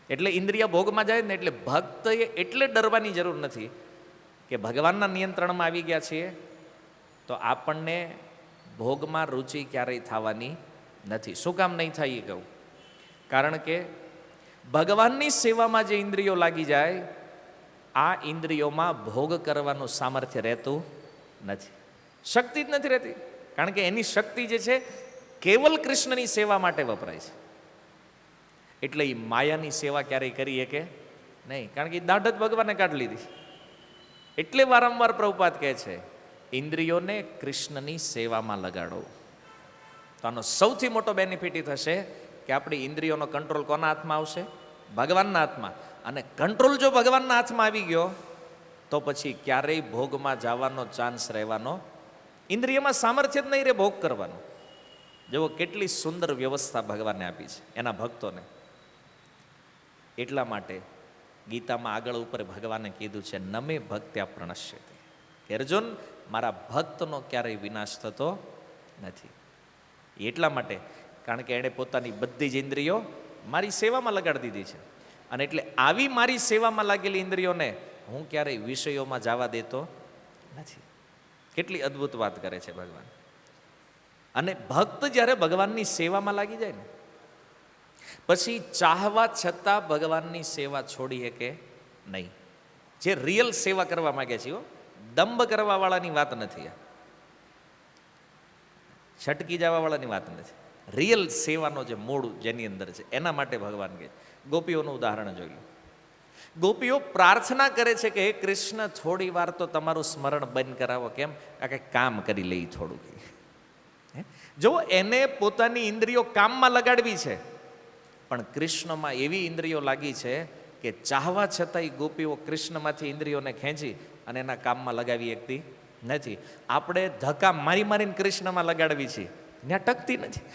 એટલે ઇન્દ્રિય ભોગમાં જાય ને એટલે ભક્તએ એટલે ડરવાની જરૂર નથી કે ભગવાનના નિયંત્રણમાં આવી ગયા છીએ તો આપણને ભોગમાં રુચિ ક્યારેય થવાની નથી. શું કામ નહીં થાય એ કહું? કારણ કે ભગવાનની સેવામાં જે ઇન્દ્રિયો લાગી જાય આ ઇન્દ્રિયોમાં ભોગ કરવાનું સામર્થ્ય રહેતું નથી, શક્તિ જ નથી રહેતી. કારણ કે એની શક્તિ જે છે કેવલ કૃષ્ણની સેવા માટે વપરાય છે. એટલે એ માયાની સેવા ક્યારેય કરીએ કે નહીં, કારણ કે દાઢ જ ભગવાને કાઢી લીધી. એટલે વારંવાર પ્રભુપાદ કહે છે ઇન્દ્રિયોને કૃષ્ણની સેવામાં લગાડો. તો આનો સૌથી મોટો બેનિફિટ એ થશે કે આપણી ઇન્દ્રિયોનો કંટ્રોલ કોના હાથમાં આવશે? ભગવાનના હાથમાં. અને કંટ્રોલ જો ભગવાનના હાથમાં આવી ગયો તો પછી ક્યારેય ભોગમાં જવાનો ચાન્સ રહેવાનો, ઇન્દ્રિયમાં સામર્થ્ય જ નહીં રહે ભોગ કરવાનું. જુઓ કેટલી સુંદર વ્યવસ્થા ભગવાને આપી છે એના ભક્તોને. એટલા માટે ગીતામાં આગળ ઉપર ભગવાને કીધું છે નમે ભક્ત્યા પ્રણશ્યતે, અર્જુન મારા ભક્તનો ક્યારેય વિનાશ થતો નથી. એટલા માટે કારણ કે એણે પોતાની બધી જ ઇન્દ્રિયો મારી સેવામાં લગાડી દીધી છે. અને એટલે આવી મારી સેવામાં લાગેલી ઇન્દ્રિયોને હું ક્યારેય વિષયોમાં જવા દેતો નથી. કેટલી અદ્ભુત વાત કરે છે ભગવાન. અને ભક્ત જ્યારે ભગવાનની સેવામાં લાગી જાય ને પછી ચાહવા છતાં ભગવાનની સેવા છોડી શકે નહીં. જે રિયલ સેવા કરવા માંગે છે, દંભ કરવાવાળાની વાત નથી, છટકી જવાવાળાની વાત નથી. રિયલ સેવાનો જે મૂળ જેની અંદર છે એના માટે ભગવાન કહે. ગોપીઓનું ઉદાહરણ જોઈ લો. ગોપીઓ પ્રાર્થના કરે છે કે હે કૃષ્ણ, થોડી વાર તો તમારું સ્મરણ બંધ કરાવો. કેમ? આ કંઈક કામ કરી લઈ થોડું. જો એને પોતાની ઇન્દ્રિયો કામમાં લગાડવી છે, પણ કૃષ્ણમાં એવી ઇન્દ્રિયો લાગી છે કે ચાહવા છતાંય ગોપીઓ કૃષ્ણમાંથી ઇન્દ્રિયોને ખેંચી અને એના કામમાં લગાવી શકતી નથી. આપણે ધક્કા મારી મારીને કૃષ્ણમાં લગાડવી છે, ત્યાં ટકતી નથી.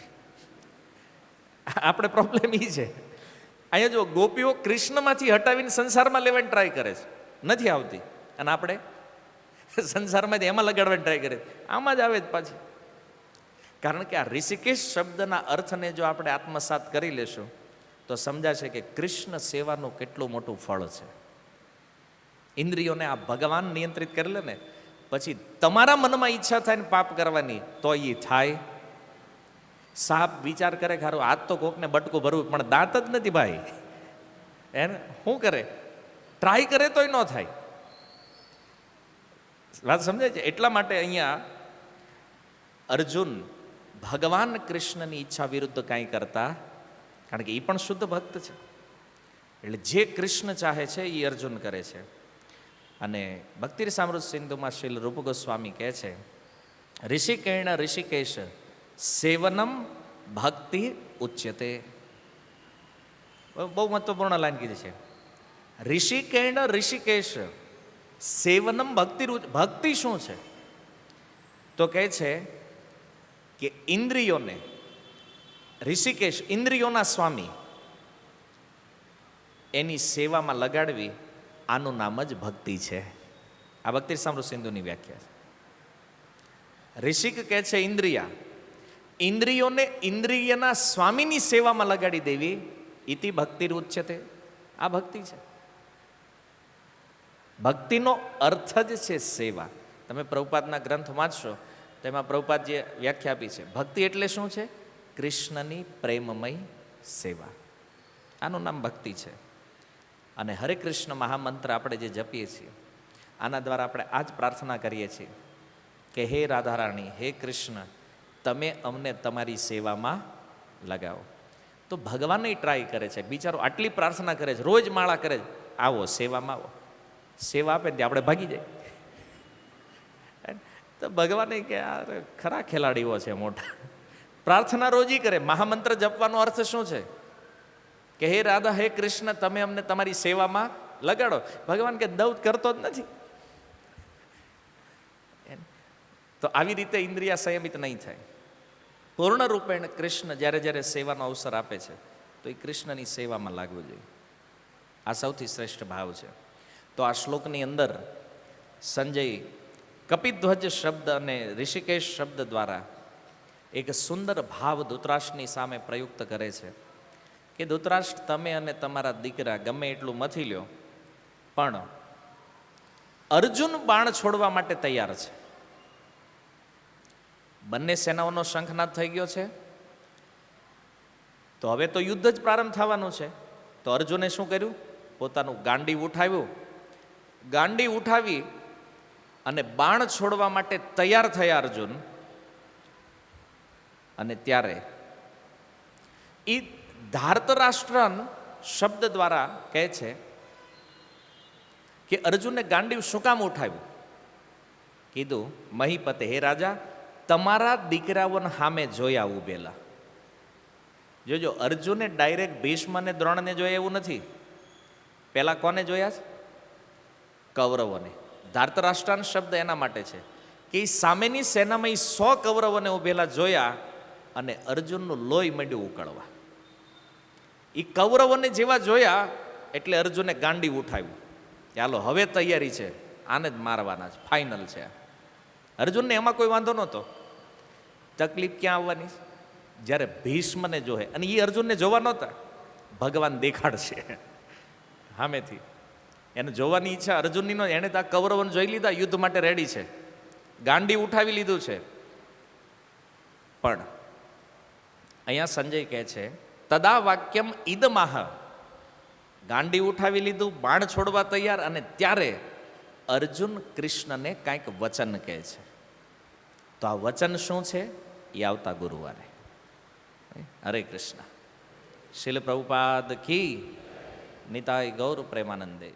આપણે પ્રોબ્લેમ એ છે. અહીંયા જો ગોપીઓ કૃષ્ણમાંથી હટાવીને સંસારમાં લેવાની ટ્રાય કરે છે, નથી આવતી. અને આપણે સંસારમાંથી એમાં લગાડવાની ટ્રાય કરે, આમાં જ આવે જ પાછી. કારણ કે આ ઋષિકેશ શબ્દના અર્થને જો આપણે આત્મસાત કરી લેશું તો સમજાશે કે કૃષ્ણ સેવાનું કેટલું મોટું ફળ છે. ઇન્દ્રિયોને આ ભગવાન નિયંત્રિત કરી લે ને, પછી તમારા મનમાં ઈચ્છા થાય ને પાપ કરવાની તો એ થાય. સાપ વિચાર કરે ખારું આજ તો કોકને બટકું ભરવું, પણ દાંત જ નથી ભાઈ. એને શું કરે? ટ્રાય કરે તોય ન થાય. વાત સમજાય છે? એટલા માટે અહીંયા અર્જુન ભગવાન કૃષ્ણની ઈચ્છા વિરુદ્ધ કાંઈ કરતા, કારણ કે એ પણ શુદ્ધ ભક્ત છે. એટલે જે કૃષ્ણ ચાહે છે એ અર્જુન કરે છે. અને ભક્તિ રસામૃત સિંધુમાં શ્રીલ રૂપ ગોસ્વામી કહે છે, ઋષિકેણ ઋષિકેશ સેવનમ ભક્તિ ઉચ્યતે. બહુ મહત્વપૂર્ણ લાઈન કીધી છે. ઋષિકેણ ઋષિકેશ સેવનમ ભક્તિ. ભક્તિ શું છે? તો કહે છે કે ઇન્દ્રિયોને, ઋષિકેશ ઇન્દ્રિયોના સ્વામી, એની સેવામાં લગાડવી, આનું નામ જ ભક્તિ છે. આ ભક્તિ રસામૃત સિંધુની વ્યાખ્યા છે. ઋષિક કહે છે ઇન્દ્રિયા, ઇન્દ્રિયોને ઇન્દ્રિયના સ્વામીની સેવામાં લગાડી દેવી, ઇતિ ભક્તિ ઉચ્યતે. આ ભક્તિ છે. ભક્તિનો અર્થ જ છે સેવા. તમે પ્રભુપાદના ગ્રંથ વાંચશો તો એમાં પ્રભુપાદ જે વ્યાખ્યા આપી છે, ભક્તિ એટલે શું છે? કૃષ્ણની પ્રેમમય સેવા. આનું નામ ભક્તિ છે. અને હરે કૃષ્ણ મહામંત્ર આપણે જે જપીએ છીએ, આના દ્વારા આપણે આ જ પ્રાર્થના કરીએ છીએ કે હે રાધારાણી, હે કૃષ્ણ, તમે અમને તમારી સેવામાં લગાવો. તો ભગવાન ટ્રાય કરે છે, બિચારો આટલી પ્રાર્થના કરે છે, રોજ માળા કરે છે, આવો સેવામાં આવો. સેવા આપે ને આપણે ભાગી જાય. તો ભગવાને કે યાર ખરા ખેલાડીઓ છે મોટા, પ્રાર્થના રોજી કરે. મહામંત્ર જપવાનો અર્થ શું છે? કે હે રાધા, હે કૃષ્ણ, તમે અમને તમારી સેવામાં લગાડો. ભગવાન કે દૌત કરતો જ નથી. તો આવી રીતે ઇન્દ્રિયા સંયમિત નહીં થાય. પૂર્ણ રૂપેણ કૃષ્ણ જ્યારે જ્યારે સેવાનો અવસર આપે છે તો એ કૃષ્ણની સેવામાં લાગવું જોઈએ. આ સૌથી શ્રેષ્ઠ ભાવ છે. તો આ શ્લોકની અંદર સંજય કપિધ્વજ શબ્દ અને ઋષિકેશ શબ્દ દ્વારા એક સુંદર ભાવ ધૃતરાષ્ટ્રની સામે પ્રયુક્ત કરે છે કે ધૃતરાષ્ટ્ર, તમે અને તમારા દીકરા ગમે એટલું મથી લ્યો, પણ અર્જુન બાણ છોડવા માટે તૈયાર છે. બંને સેનાઓનો શંખનાદ થઈ ગયો છે, તો હવે તો યુદ્ધ જ પ્રારંભ થવાનું છે. તો અર્જુને શું કર્યું? પોતાનું ગાંડી ઉઠાવ્યું. ગાંડી ઉઠાવી અને બાણ છોડવા માટે તૈયાર થયા અર્જુન. અને ત્યારે એ ધાર્તરાષ્ટ્રન શબ્દ દ્વારા કહે છે કે અર્જુનને ગાંડી શું કામ ઉઠાવ્યું? કીધું, મહીપતે, હે રાજા, તમારા દીકરાઓને સામે જોયા ઉભેલા. જોજો, અર્જુને ડાયરેક્ટ ભીષ્મ અને દ્રોણને જોયા એવું નથી. પહેલા કોને જોયા છે? કૌરવોને. ધાર્તરાષ્ટ્રાન શબ્દ એના માટે છે કે એ સામેની સેનામાં 100 કૌરવોને ઉભેલા જોયા અને અર્જુનનું લોહી માંડ્યું ઉકળવા. એ કૌરવોને જેવા જોયા એટલે અર્જુને ગાંડી ઉઠાવ્યું. ચાલો હવે તૈયારી છે, આને જ મારવાના છે, ફાઇનલ છે. અર્જુનને એમાં કોઈ વાંધો નહોતો. તકલીફ ક્યાં આવવાની? જ્યારે ભીષ્મને જોહે, અને એ અર્જુનને જોવા નહોતા, ભગવાન દેખાડશે સામેથી. એને જોવાની ઈચ્છા અર્જુનની નો, એને તો આ કૌરવોને જોઈ લીધા, યુદ્ધ માટે રેડી છે, ગાંડી ઉઠાવી લીધું છે. પણ અહીંયા સંજય કહે છે, તદા વાક્યમ ઈદમાહ, ગાંડી ઉઠાવી લીધું, બાણ છોડવા તૈયાર, અને ત્યારે અર્જુન કૃષ્ણને કાંઈક વચન કહે છે. તો આ વચન શું છે એ આવતા ગુરુવારે. હરે કૃષ્ણ. શીલ પ્રભુપાદ કી. નિતાય ગૌર પ્રેમાનંદે.